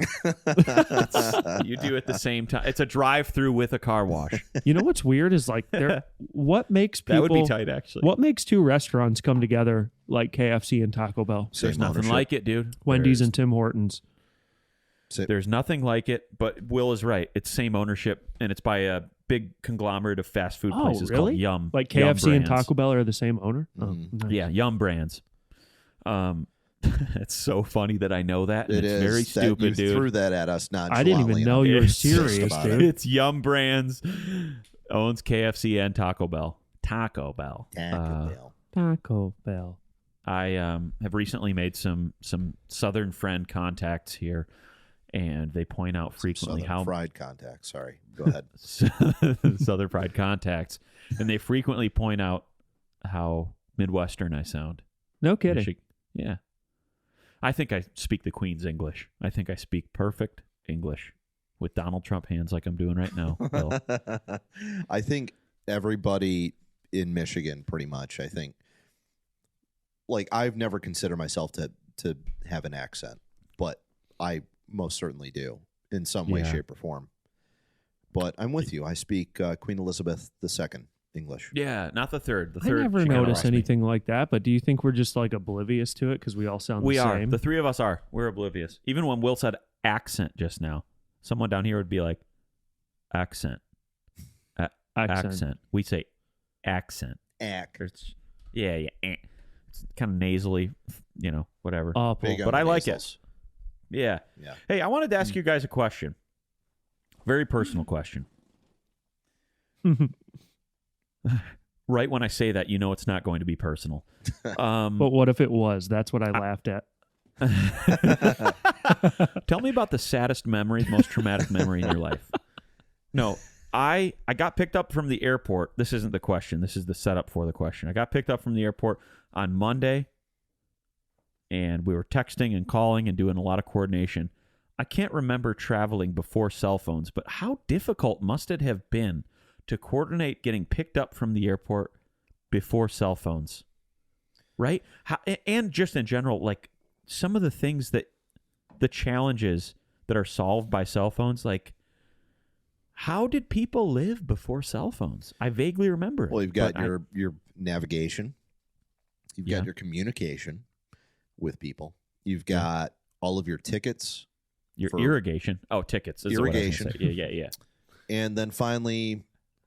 You do it the same time. It's a drive-through with a car wash. You know what's weird is what makes people That would be tight, actually. What makes 2 restaurants come together like KFC and Taco Bell? There's Same nothing ownership. like it, dude. Wendy's and Tim Hortons. There's nothing like it, but Will is right. It's same ownership, and it's by a big conglomerate of fast food Oh, places really? called Yum. Like Yum KFC and Brands. Taco Bell are the same owner? Mhm. Oh, nice. Yeah, Yum Brands. It's so funny that I know that. And It it's is. very That stupid, you dude. threw that at us nonchalantly. I didn't even know you were It's serious, about dude. It's Yum Brands, owns KFC and Taco Bell. Taco Bell. Taco Bell. Taco Bell. I have recently made some Southern friend contacts here, and they point out frequently how fried contacts. Sorry, go ahead. Southern fried contacts, and they frequently point out how Midwestern I sound. No kidding. Yeah, I think I speak the Queen's English. I think I speak perfect English with Donald Trump hands like I'm doing right now. I think everybody in Michigan, pretty much. I think, like, I've never considered myself to have an accent, but I most certainly do in some way, shape, or form. But I'm with you. I speak Queen Elizabeth II English. Yeah, not the third. The I third. never noticed anything like that, but do you think we're just like oblivious to it because we all sound the same? We are. The three of us are. We're oblivious. Even when Will said accent just now, someone down here would be like, accent. Accent. We say accent. Yeah. It's kind of nasally, whatever. But I like it. Yeah. Hey, I wanted to ask you guys a question. Very personal question. Right when I say that, it's not going to be personal. But what if it was? That's what I laughed at. Tell me about the saddest memory, most traumatic memory in your life. No, I got picked up from the airport. This isn't the question. This is the setup for the question. I got picked up from the airport on Monday, and we were texting and calling and doing a lot of coordination. I can't remember traveling before cell phones, but how difficult must it have been to coordinate getting picked up from the airport before cell phones, right? And just in general, like some of the things the challenges that are solved by cell phones, like how did people live before cell phones? I vaguely remember it. Well, you've got your navigation. You've got your communication with people. You've got all of your tickets. Your irrigation. Oh, tickets. Irrigation. Yeah. And then finally,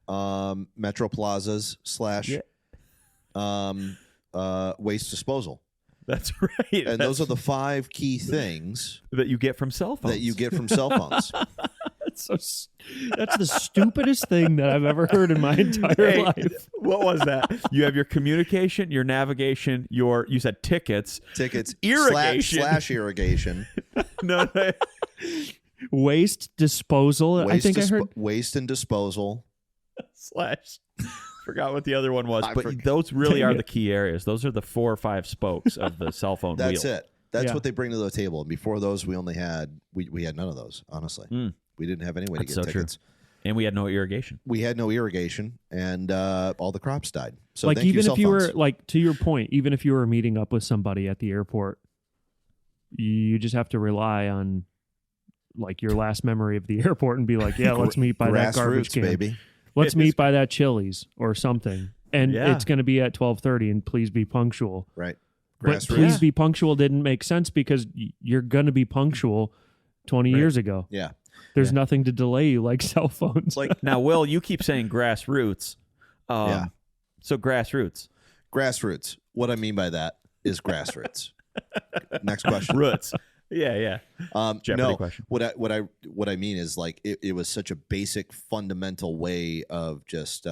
Metro Plazas / waste disposal. That's right. And those are the 5 key things that you get from cell phones. That's the stupidest thing that I've ever heard in my entire life. What was that? You have your communication, your navigation, you said tickets, irrigation / irrigation. No. Waste disposal. I think I heard waste and disposal / forgot what the other one was, but those really are the key areas. Those are the 4 or 5 spokes of the cell phone wheel. That's it. That's what they bring to the table. And before those, we only had we had none of those. Honestly, we didn't have any way to get tickets. True. And we had no irrigation. And all the crops died. So like even if you were like to your point, even if you were meeting up with somebody at the airport, you just have to rely on like your last memory of the airport and be like, yeah, let's meet by that garbage can. Baby. Let's meet by that Chili's or something. And it's going to be at 12:30 and please be punctual. Right. But please be punctual didn't make sense because you're going to be punctual 20 years ago. Yeah. There's nothing to delay you like cell phones. Like now, Will, you keep saying grassroots. So grassroots. Grassroots. What I mean by that is grassroots. Next question. Roots. Yeah. Jeopardy question. What I mean is like it was such a basic, fundamental way of just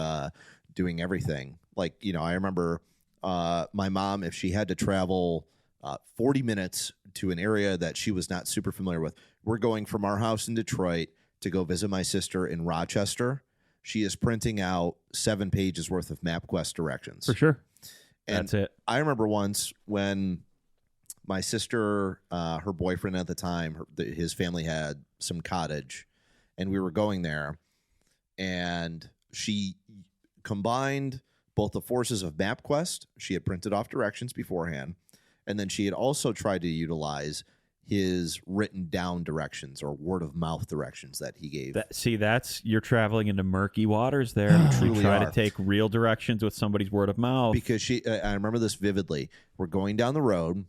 doing everything. Like, I remember my mom, if she had to travel 40 minutes to an area that she was not super familiar with. We're going from our house in Detroit to go visit my sister in Rochester. She is printing out 7 pages worth of MapQuest directions. For sure. And that's it. I remember once when my sister, her boyfriend at the time, his family had some cottage, and we were going there, and she combined both the forces of MapQuest. She had printed off directions beforehand, and then she had also tried to utilize his written down directions or word of mouth directions that he gave. You're traveling into murky waters there. You try to take real directions with somebody's word of mouth. Because I remember this vividly. We're going down the road.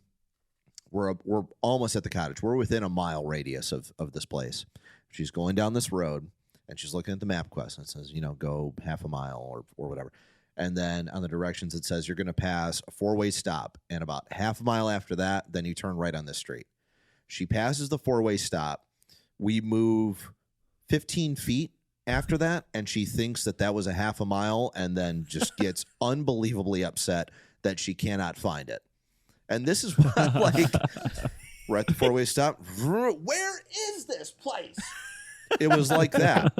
We're almost at the cottage. We're within a mile radius of this place. She's going down this road, and she's looking at the MapQuest, and it says, go half a mile or whatever. And then on the directions, it says you're going to pass a 4-way stop. And about half a mile after that, then you turn right on this street. She passes the 4-way stop. We move 15 feet after that, and she thinks that was a half a mile and then just gets unbelievably upset that she cannot find it. And this is what, We're at the four-way stop. Where is this place? It was like that.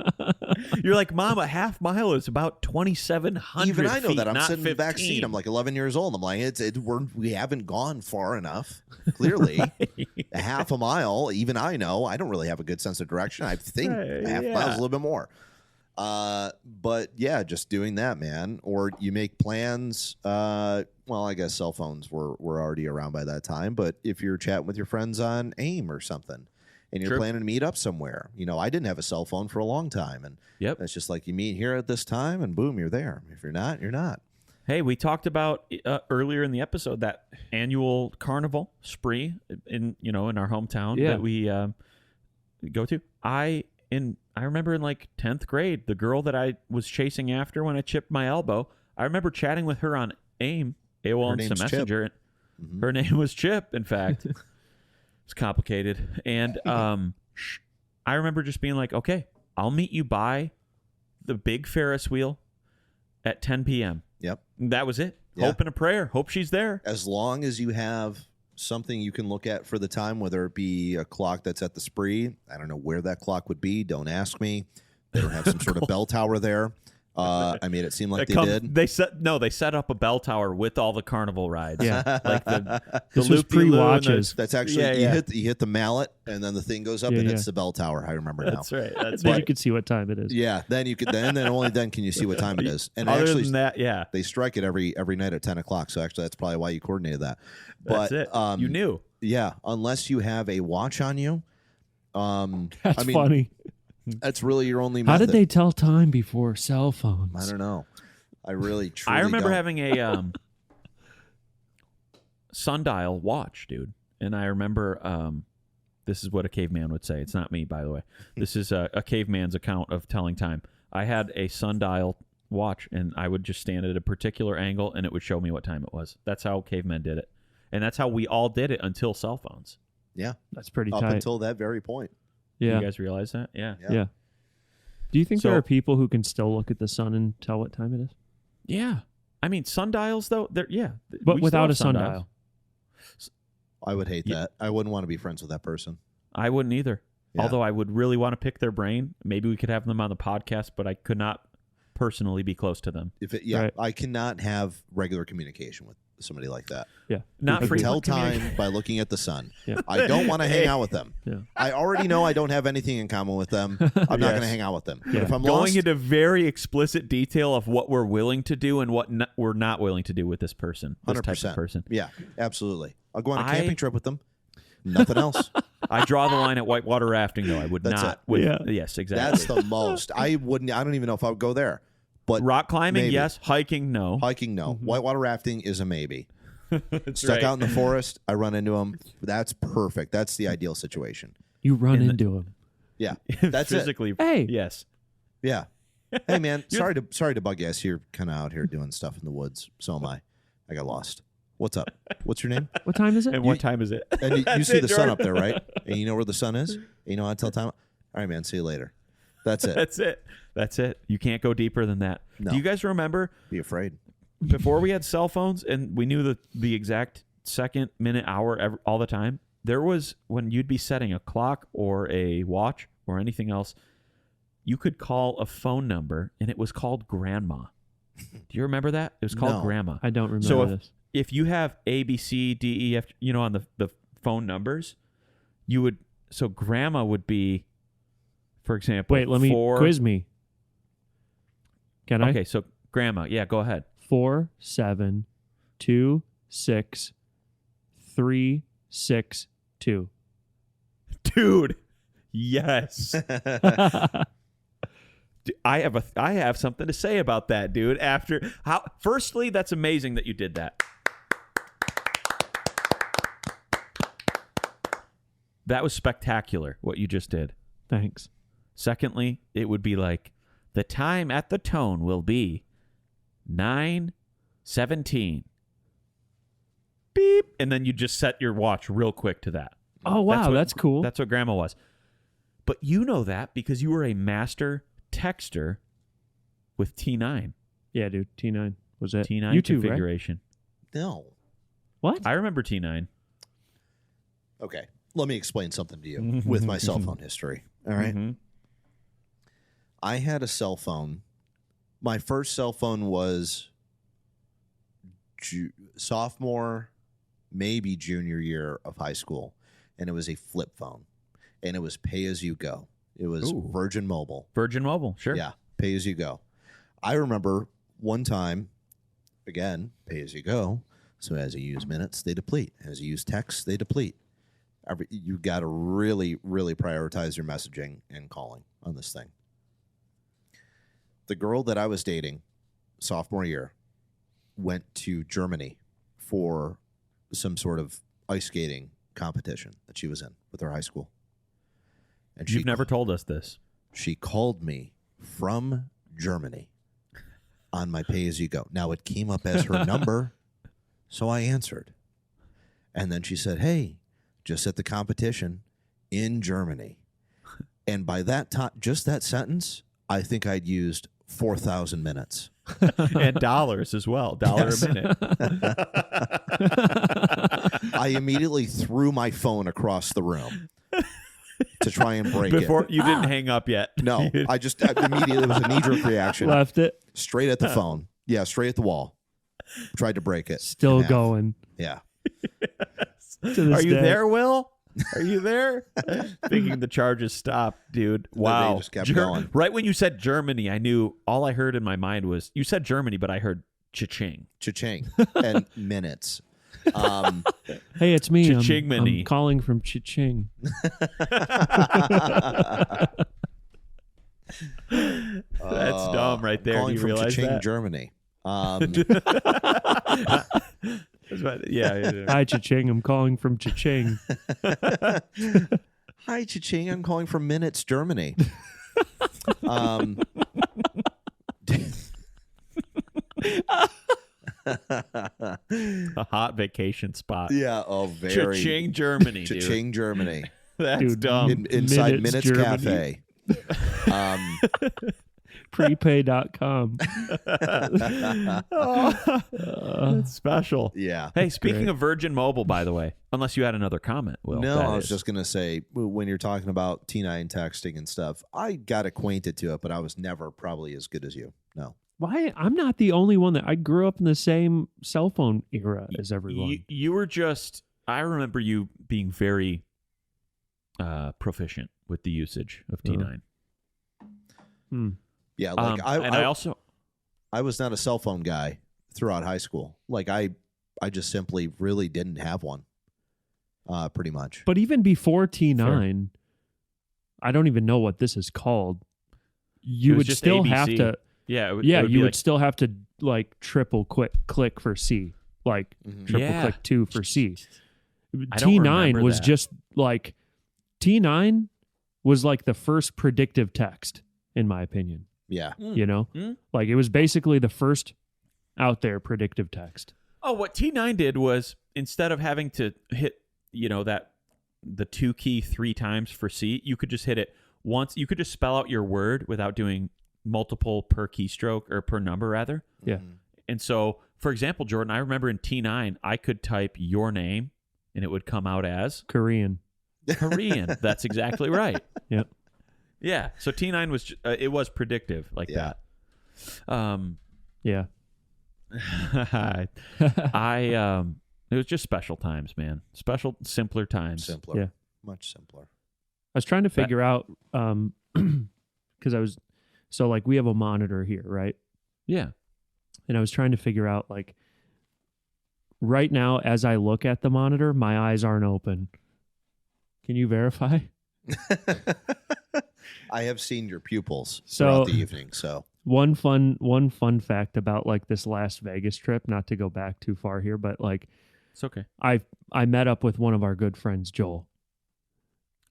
You're like, Mom, a half mile is about 2,700 Even I know feet, that. I'm not sitting in the back 15. seat. I'm like 11 years old. I'm like, we haven't gone far enough. Clearly, a half a mile. Even I know. I don't really have a good sense of direction. I think a half mile is a little bit more. But yeah, just doing that, man. Or you make plans. Well, I guess cell phones were already around by that time. But if you're chatting with your friends on AIM or something, and you're planning to meet up somewhere, I didn't have a cell phone for a long time, and it's just like you meet here at this time, and boom, you're there. If you're not, you're not. Hey, we talked about earlier in the episode that annual carnival spree in our hometown that we go to. I remember in like 10th grade, the girl that I was chasing after when I chipped my elbow, I remember chatting with her on AIM, AOL Instant Messenger. Mm-hmm. Her name was Chip, in fact. It's complicated. And I remember just being like, okay, I'll meet you by the big Ferris wheel at 10 p.m. Yep. That was it. Yeah. Hope and a prayer. Hope she's there. As long as you have something you can look at for the time, whether it be a clock that's at the spree. I don't know where that clock would be. Don't ask me. They don't have some sort of bell tower there. I made it seem like they did. They set up a bell tower with all the carnival rides. Yeah, like the this was pre-watches. That's actually you hit the mallet, and then the thing goes up and hits the bell tower. I remember now. That's right. Then you can see what time it is. Yeah, then you could then only then can you see what time it is. And other actually, than that, they strike it every night at 10 o'clock. So actually, that's probably why you coordinated that. But that's it. You knew. Yeah, unless you have a watch on you. That's funny. That's really your only method. How did they tell time before cell phones? I don't know. I really, truly I remember don't. having a sundial watch, dude. And I remember this is what a caveman would say. It's not me, by the way. This is a caveman's account of telling time. I had a sundial watch, and I would just stand at a particular angle, and it would show me what time it was. That's how cavemen did it. And that's how we all did it until cell phones. Yeah. That's pretty Up tight. until that very point. Yeah. You guys realize that? Yeah. Yeah. Do you think there are people who can still look at the sun and tell what time it is? Yeah. I mean, sundials, though, but without a sundial. I would hate that. I wouldn't want to be friends with that person. I wouldn't either. Yeah. Although I would really want to pick their brain. Maybe we could have them on the podcast, but I could not personally be close to them. Right. I cannot have regular communication with somebody like that. Yeah. Not free. Tell time by looking at the sun. Yeah. I don't want to hang out with them. Yeah. I already know I don't have anything in common with them. I'm not going to hang out with them. Yeah. But if I'm Going lost, into very explicit detail of what we're willing to do and what we're not willing to do with this person, this 100%. type of person. Yeah, absolutely. I'll go on a camping trip with them. Nothing else. I draw the line at whitewater rafting, though. I would That's not. it. Yes, exactly. That's the most. I don't even know if I would go there. But rock climbing, maybe. Yes. Hiking, no. Hiking, no. Mm-hmm. Whitewater rafting is a maybe. Stuck right. out in the forest, I run into them. That's perfect. That's the ideal situation. You run into him. Yeah, that's physically. it. Hey. Yes. Yeah. Hey man, sorry to bug you. I see you're kind of out here doing stuff in the woods. So am I. I got lost. What's up? What's your name? What time is it? And what time is it? And you That's see it, the sun Jordan. up there, right? And you know where the sun is? And you know how to tell time? All right, man. See you later. That's it. That's it. That's it. You can't go deeper than that. No. Do you guys remember Be afraid. before we had cell phones and we knew the exact second, minute, hour all the time? There was when you'd be setting a clock or a watch or anything else, you could call a phone number and it was called grandma. Do you remember that? It was called No. grandma. I don't remember So this. if you have A, B, C, D, E, F, on the phone numbers, you would. So grandma would be, for example. Wait, let me quiz me. Can I? Okay, so grandma. Yeah, go ahead. 4 7 2 6 3 6 2. Dude, yes. I have something to say about that, dude. Firstly, that's amazing that you did that. That was spectacular, what you just did. Thanks. Secondly, it would be like, the time at the tone will be 9:17. Beep. And then you just set your watch real quick to that. Oh, wow. That's cool. That's what grandma was. But you know that because you were a master texter with T9. Yeah, dude. T9 was it. T9 you too, right? configuration. No. What? I remember T9. Okay. Let me explain something to you with my cell phone history. All right. Mm-hmm. I had a cell phone. My first cell phone was sophomore, maybe junior year of high school, and it was a flip phone, and it was pay as you go. It was Virgin Mobile. Virgin Mobile, sure. Yeah, pay as you go. I remember one time, again, pay as you go. So as you use minutes, they deplete. As you use text, they deplete. You got to really, really prioritize your messaging and calling on this thing. The girl that I was dating sophomore year went to Germany for some sort of ice skating competition that she was in with her high school. And You've never told us this. She called me from Germany on my pay-as-you-go. Now, it came up as her number, so I answered. And then she said, hey, just at the competition in Germany. And by that time, just that sentence, I think I'd used 4,000 minutes. And dollars as well. $1 a minute. I immediately threw my phone across the room to try and break Before it. You didn't hang up yet. No, I just immediately, it was a knee-jerk reaction. Left it. Straight at the phone. Yeah, straight at the wall. Tried to break it. Still going. Yeah. Are you there, Will? Are you there? Thinking the charges stopped, dude. Wow. They just kept going. Right when you said Germany, I knew all I heard in my mind was, you said Germany, but I heard cha-ching. Cha-ching. And minutes. Hey, it's me. I'm calling from Cha-ching. That's dumb right there. Calling Do you from realize Cha-ching, that? Germany. Yeah. Hi, Cha-ching. I'm calling from Cha-ching. Hi, Cha-ching. I'm calling from Minutes, Germany. A hot vacation spot. Yeah, very. Cha-ching, Germany. Cha-ching, Germany. That's Dude, dumb. Inside Minutes Germany. Cafe. Prepay.com. That's special. Yeah. Hey, speaking great. of Virgin Mobile, by the way, unless you had another comment, Will. No, that I was is. just going to say, when you're talking about T9 texting and stuff, I got acquainted to it, but I was never probably as good as you. No. Why? I'm not the only one that I grew up in the same cell phone era as everyone. You were just, I remember you being very proficient with the usage of T9. Yeah, like I was not a cell phone guy throughout high school. Like I just simply really didn't have one. Pretty much. But even before T9, I don't even know what this is called. You would still ABC. have to. Yeah, You would still have to like triple click for C, like triple click 2 for C. T9 was just like T9 was like the first predictive text, in my opinion. Yeah. You know, like it was basically the first out there predictive text. Oh, what T9 did was instead of having to hit, the 2 key 3 times for C, you could just hit it once. You could just spell out your word without doing multiple per keystroke or per number rather. Yeah. And so, for example, Jordan, I remember in T9, I could type your name and it would come out as Korean. That's exactly right. Yep. Yeah. So T9 was, it was predictive like that. Yeah. It was just special times, man. Special, simpler times. Simpler. Yeah. Much simpler. I was trying to figure out, because we have a monitor here, right? Yeah. And I was trying to figure out, like, right now, as I look at the monitor, my eyes aren't open. Can you verify? I have seen your pupils throughout the evening. So one fun fact about like this Las Vegas trip, not to go back too far here, but like it's okay. I met up with one of our good friends, Joel.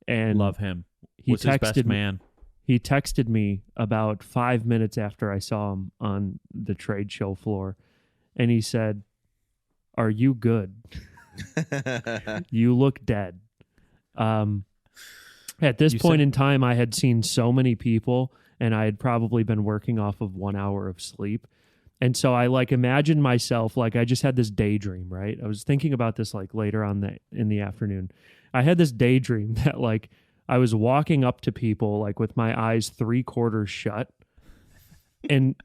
And love him. What's his best man? He texted me about 5 minutes after I saw him on the trade show floor, and he said, "Are you good? You look dead." At this point in time, I had seen so many people, and I had probably been working off of 1 hour of sleep And so I like imagined myself, like I just had this daydream, right? I was thinking about this like later on in the afternoon. I had this daydream that like I was walking up to people like with my eyes 3/4 shut and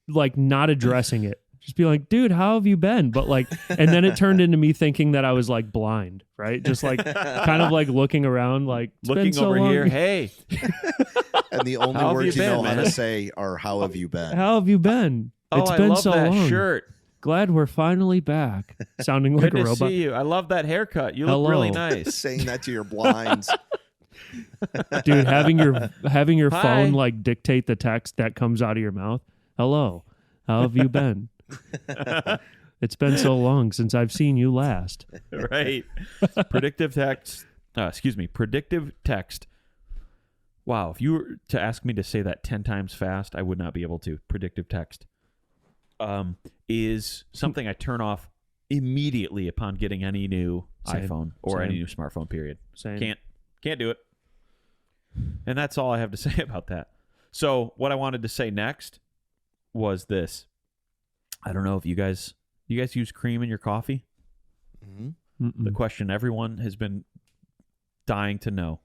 like not addressing it. Just be like, dude, how have you been? But like, and then it turned into me thinking that I was like blind, right? Just like kind of like looking around, like looking so over long. here. Hey, And the only How have words you you know been, how man? to say are "How have you been?" How have you been? It's I been love so that long. shirt. Glad we're finally back. Sounding like Good a to robot. see you. I love that haircut. You Hello. look really nice. Saying that to your blinds. Dude, having your Hi. phone like dictate the text that comes out of your mouth. Hello. How have you been? It's been so long since I've seen you last. Right. Predictive text. Predictive text. Wow. If you were to ask me to say that 10 times fast, I would not be able to. Predictive text is something I turn off immediately upon getting any new Same. iPhone or Same. any new smartphone, period. Same. Can't do it. And that's all I have to say about that. So what I wanted to say next was this. I don't know if you guys use cream in your coffee? Mm-hmm. The question everyone has been dying to know.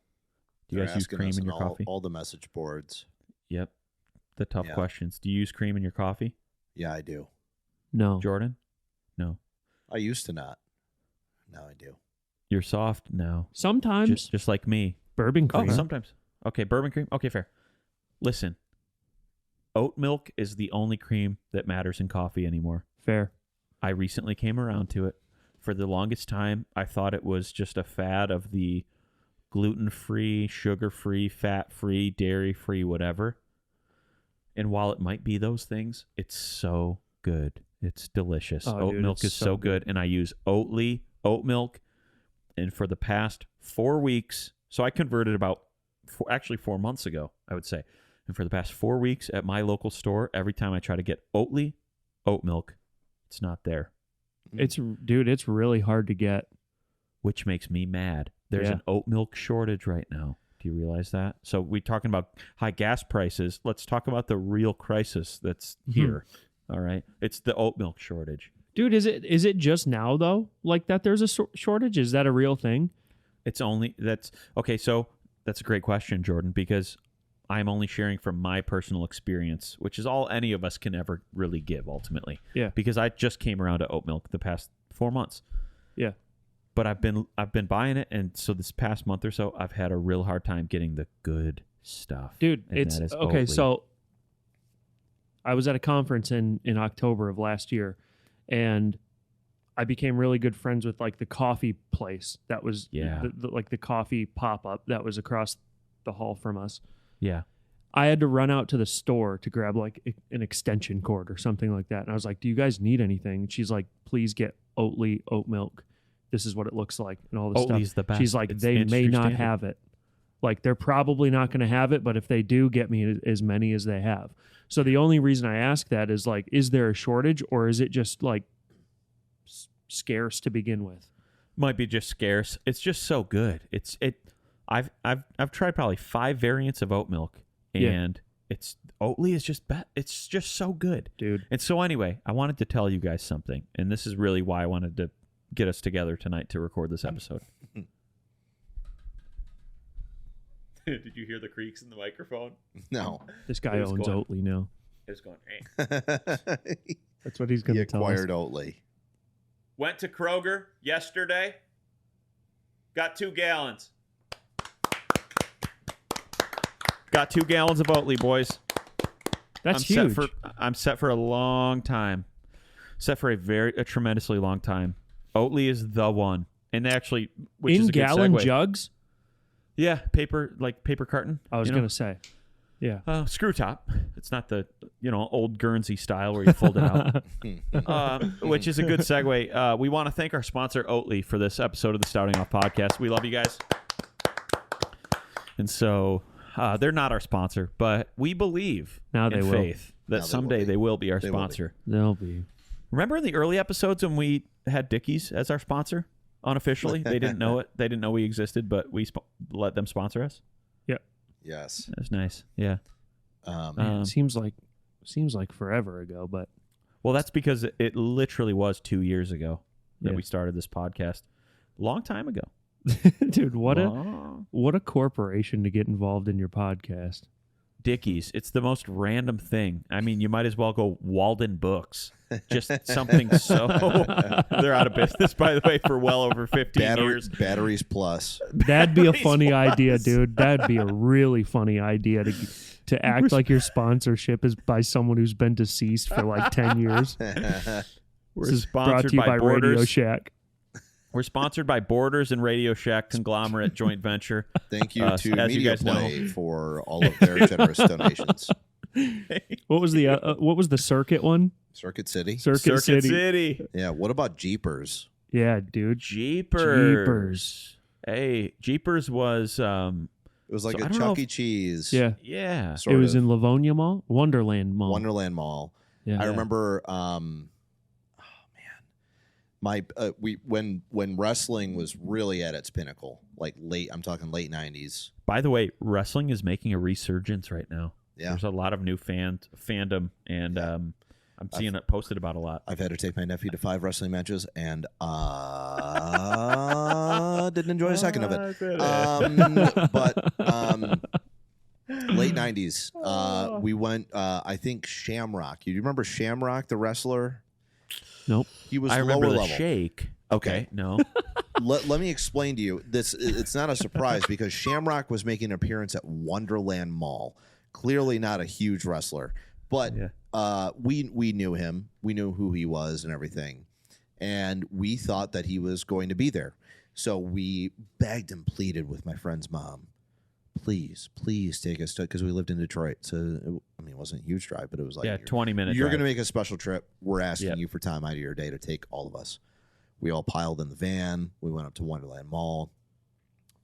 Do you They're guys use asking cream us in your all, coffee? all the message boards. Yep. The tough Yeah. questions. Do you use cream in your coffee, Yeah, I do. No. Jordan? No. I used to not. Now I do. You're soft? No. Sometimes Just like me. bourbon cream. Oh, sometimes. Okay, bourbon cream? Okay, fair. Listen, oat milk is the only cream that matters in coffee anymore. Fair. I recently came around to it. For the longest time, I thought it was just a fad of the gluten-free, sugar-free, fat-free, dairy-free, whatever. And while it might be those things, it's so good. It's delicious. Oh, Oat dude, milk it's is so so good. And I use Oatly oat milk. And for the past 4 weeks, so I converted about 4 months ago, I would say. And for the past 4 weeks at my local store, every time I try to get Oatly oat milk, it's not there, It's really hard to get. which makes me mad. There's Yeah. an oat milk shortage right now. Do you realize that? So we're talking about high gas prices. Let's talk about the real crisis that's here. All right. It's the oat milk shortage. Dude, is it just now though? Like that there's a shortage? Is that a real thing? It's only that's okay. So that's a great question, Jordan, because I'm only sharing from my personal experience, which is all any of us can ever really give ultimately. Yeah. Because I just came around to oat milk the past 4 months. Yeah. But I've been buying it, and so this past month or so, I've had a real hard time getting the good stuff. Dude, and it's that is okay. Oatly. So I was at a conference in October of last year, and I became really good friends with like the coffee place that was like the coffee pop up that was across the hall from us. Yeah. I had to run out to the store to grab like an extension cord or something like that, and I was like, "Do you guys need anything?" And she's like, "Please get Oatly oat milk. This is what it looks like," and all this Oatly's stuff. the best. She's like, It's "They may industry not standard. have it. Like they're probably not going to have it, but if they do, get me as many as they have." So the only reason I ask that is like, is there a shortage or is it just like scarce to begin with? Might be just scarce. It's just so good. I've tried probably 5 variants of oat milk, and it's Oatly is just it's just so good, dude. And so anyway, I wanted to tell you guys something, and this is really why I wanted to get us together tonight to record this episode. Did you hear the creaks in the microphone? No. This guy It's owns going- Oatly now. It's going. Eh. That's what he's going He to tell us. acquired Oatly. Went to Kroger yesterday. Got 2 gallons. Got 2 gallons of Oatly, boys. That's huge. I'm set for a long time. Set for a tremendously long time. Oatly is the one, and actually, which in is a good gallon segue. jugs. Yeah, paper carton. I was you know? going to say, yeah. Screw top. It's not the old Guernsey style where you fold it out. Which is a good segue. We want to thank our sponsor Oatly for this episode of the Stouting Off Podcast. We love you guys. And so they're not our sponsor, but we believe Now they in will. faith that Now someday they will be our They will be. sponsor. They'll be. Remember in the early episodes when we had Dickies as our sponsor unofficially? They didn't know it. They didn't know we existed, but we let them sponsor us. Yes. That was nice. Yeah. Man, seems like forever ago, but Well, that's because it literally was 2 years ago that Yeah. we started this podcast. Long time ago. Dude, what a corporation to get involved in your podcast. Dickies. It's the most random thing. I mean, you might as well go Walden Books. Just something so... They're out of business, by the way, for well over 15 years. Batteries Plus. That'd be a funny idea, dude. That'd be a really funny idea to act like your sponsorship is by someone who's been deceased for like 10 years. We're This is brought sponsored to you by Borders. Radio Shack. We're sponsored by Borders and Radio Shack Conglomerate Joint Venture. Thank you to as you Media guys know. Play for all of their generous donations. What was the circuit one? Circuit City. Circuit City. Yeah. What about Jeepers? Yeah, dude. Jeepers. Hey, Jeepers was... It was like So I a don't know Chuck if- E. Cheese. Yeah. yeah. Sort It was of. in Livonia Mall? Wonderland Mall. Wonderland Mall. Yeah. I remember. When wrestling was really at its pinnacle, like I'm talking late 90s. By the way, wrestling is making a resurgence right now. Yeah. There's a lot of new fandom, and I'm seeing it posted about a lot. I've had to take my nephew to 5 wrestling matches, and didn't enjoy a second of it. Late 90s, we went, I think, Shamrock. You remember Shamrock, the wrestler? Nope. He was I lower remember the level. Shake. Okay. No. Let me explain to you. It's not a surprise because Shamrock was making an appearance at Wonderland Mall. Clearly not a huge wrestler, but we knew him. We knew who he was and everything, and we thought that he was going to be there. So we begged and pleaded with my friend's mom, please take us to, because we lived in Detroit. So it wasn't a huge drive, but it was like 20 minutes. You're going to make a special trip. We're asking Yep. you for time out of your day to take all of us. We all piled in the van. We went up to Wonderland Mall.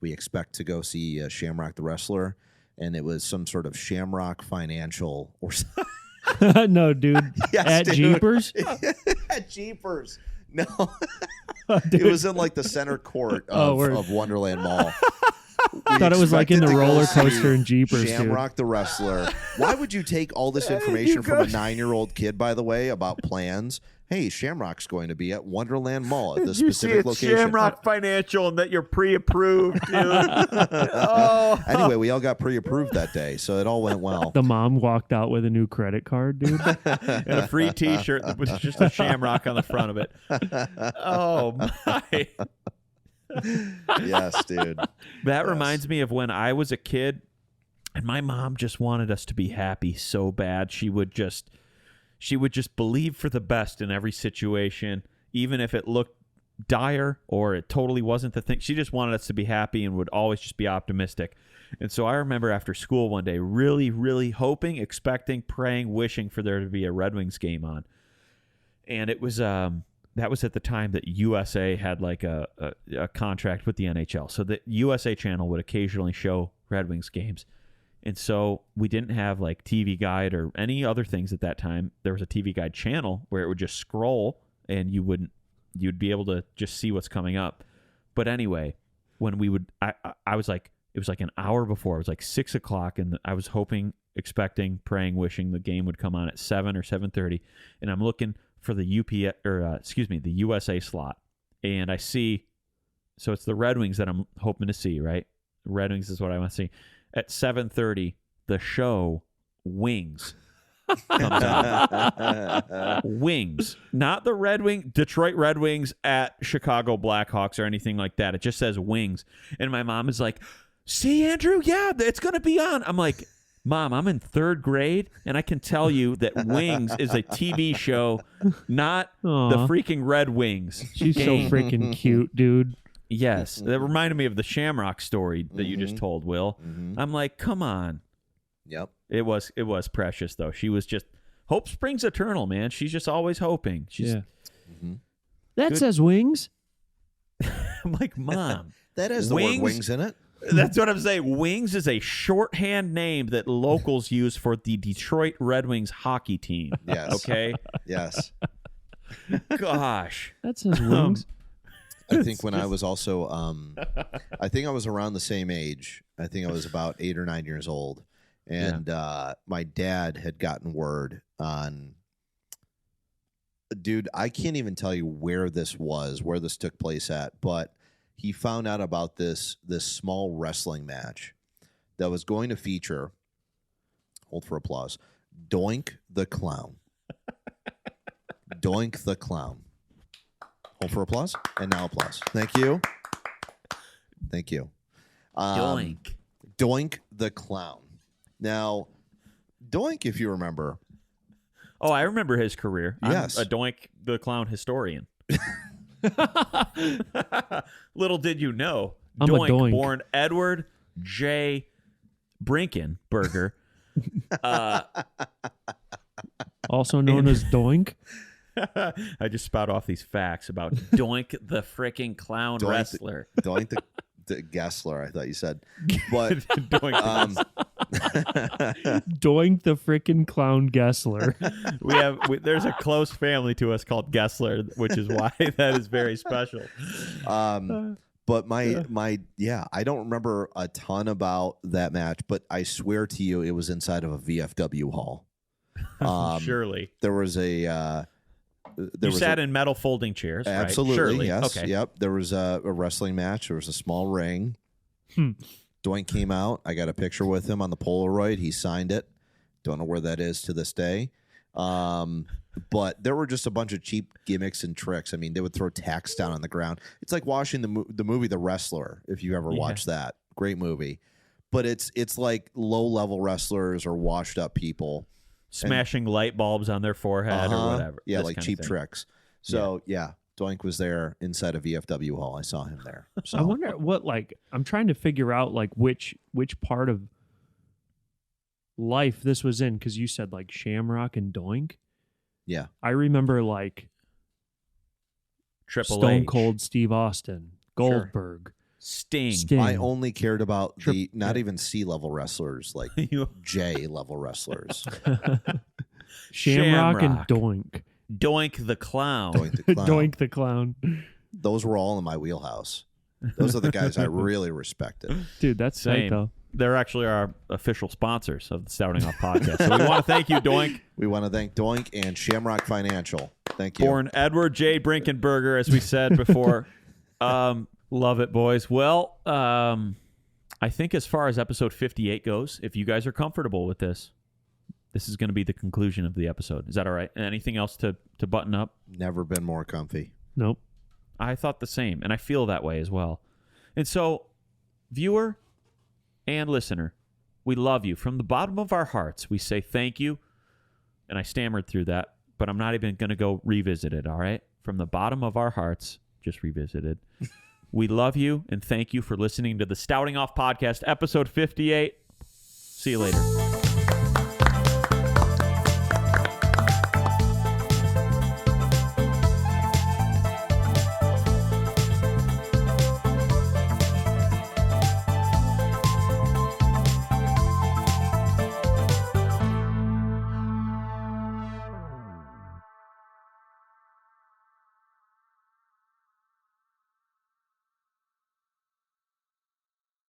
We expect to go see Shamrock the wrestler, and it was some sort of Shamrock Financial or something. No, dude. Yes, At dude. Jeepers? At Jeepers. No. It was in like the center court of Wonderland Mall. I thought it was like in the expected to go roller see coaster in Jeepers, dude. Shamrock the wrestler. Why would you take all this information from a 9-year-old kid, by the way, about plans? Hey, Shamrock's going to be at Wonderland Mall at this specific location. Shamrock Financial and that you're pre-approved, dude. Oh. Anyway, we all got pre-approved that day, so it all went well. The mom walked out with a new credit card, dude. And a free T-shirt that was just a shamrock on the front of it. Oh, my. Yes, dude. That reminds me of when I was a kid and my mom just wanted us to be happy so bad. She would just believe for the best in every situation, even if it looked dire or it totally wasn't the thing. She just wanted us to be happy and would always just be optimistic. And so I remember after school one day really, really hoping, expecting, praying, wishing for there to be a Red Wings game on. And it was that was at the time that USA had like a contract with the NHL. So the USA channel would occasionally show Red Wings games. And so we didn't have like TV Guide or any other things at that time. There was a TV Guide channel where it would just scroll and you'd be able to just see what's coming up. But anyway, when we would, I was like, it was like an hour before. It was like 6 o'clock, and I was hoping, expecting, praying, wishing the game would come on at 7 or 7:30, and I'm looking for the the USA slot, and I see, so it's the Red Wings that I'm hoping to see, right? Red Wings is what I want to see. At 7:30, the show Wings comes out. Wings, not the Detroit Red Wings at Chicago Blackhawks or anything like that. It just says Wings, and my mom is like, "See, Andrew, yeah, it's gonna be on." I'm like, Mom, I'm in 3rd grade, and I can tell you that Wings is a TV show, not Aw. the freaking Red Wings. She's so game. freaking cute, dude. Yes, that reminded me of the Shamrock story that you just told, Will. I'm like, come on. Yep. It was precious, though. She was just, hope springs eternal, man. She's just always hoping. She's, That Good. says wings. I'm like, Mom. That has the word wings in it. That's what I'm saying. Wings is a shorthand name that locals use for the Detroit Red Wings hockey team. Yes. Okay? Yes. Gosh. That says wings. I think when I was also, I think I was around the same age. I think I was about 8 or 9 years old. And my dad had gotten word on dude, I can't even tell you where this took place at, but he found out about this small wrestling match that was going to feature, hold for applause, Doink the Clown. Doink the Clown. Hold for applause, and now applause. Thank you. Thank you. Doink. Doink the Clown. Now, Doink, if you remember. Oh, I remember his career. Yes. I'm a Doink the Clown historian. Little did you know, Doink, born Edward J. Brinkenberger. Also known as Doink. I just spout off these facts about Doink the frickin' Clown wrestler. Doink the Gessler, I thought you said. But Doink Doink the frickin' Clown Gessler. There's a close family to us called Gessler, which is why that is very special. But I don't remember a ton about that match, but I swear to you, it was inside of a VFW hall. Surely. There was a... you sat in metal folding chairs, absolutely, right? Surely. Yes. Okay. Yep. There was a wrestling match. There was a small ring. Doink came out. I got a picture with him on the Polaroid. He signed it. Don't know where that is to this day. But there were just a bunch of cheap gimmicks and tricks. I mean, they would throw tacks down on the ground. It's like watching the movie The Wrestler, if you ever watched that. Great movie. But it's like low-level wrestlers or washed-up people. Smashing light bulbs on their forehead or whatever. Yeah, like cheap tricks. So, yeah, Doink was there inside a VFW hall. I saw him there. So. I wonder what, I'm trying to figure out, which part of life this was in, because you said, Shamrock and Doink. Yeah. I remember, Triple Stone H. Cold Steve Austin, Goldberg. Sting. I only cared about not even C-level wrestlers, like J-level wrestlers. Shamrock and Doink. Doink the Clown. Doink the Clown. Doink the Clown. Those were all in my wheelhouse. Those are the guys I really respected. Dude, that's same. sick, though. They're actually our official sponsors of the Stouting Off podcast. So we want to thank you, Doink. We want to thank Doink and Shamrock Financial. Thank you. Born Edward J. Brinkenberger, as we said before. Love it, boys. Well, I think as far as episode 58 goes, if you guys are comfortable with this is going to be the conclusion of the episode. Is that all right? Anything else to button up? Never been more comfy. Nope. I thought the same, and I feel that way as well. And so, viewer and listener, we love you. From the bottom of our hearts, we say thank you. And I stammered through that, but I'm not even going to go revisit it, all right? From the bottom of our hearts, just revisited. We love you and thank you for listening to the Stouting Off Podcast, episode 58. See you later.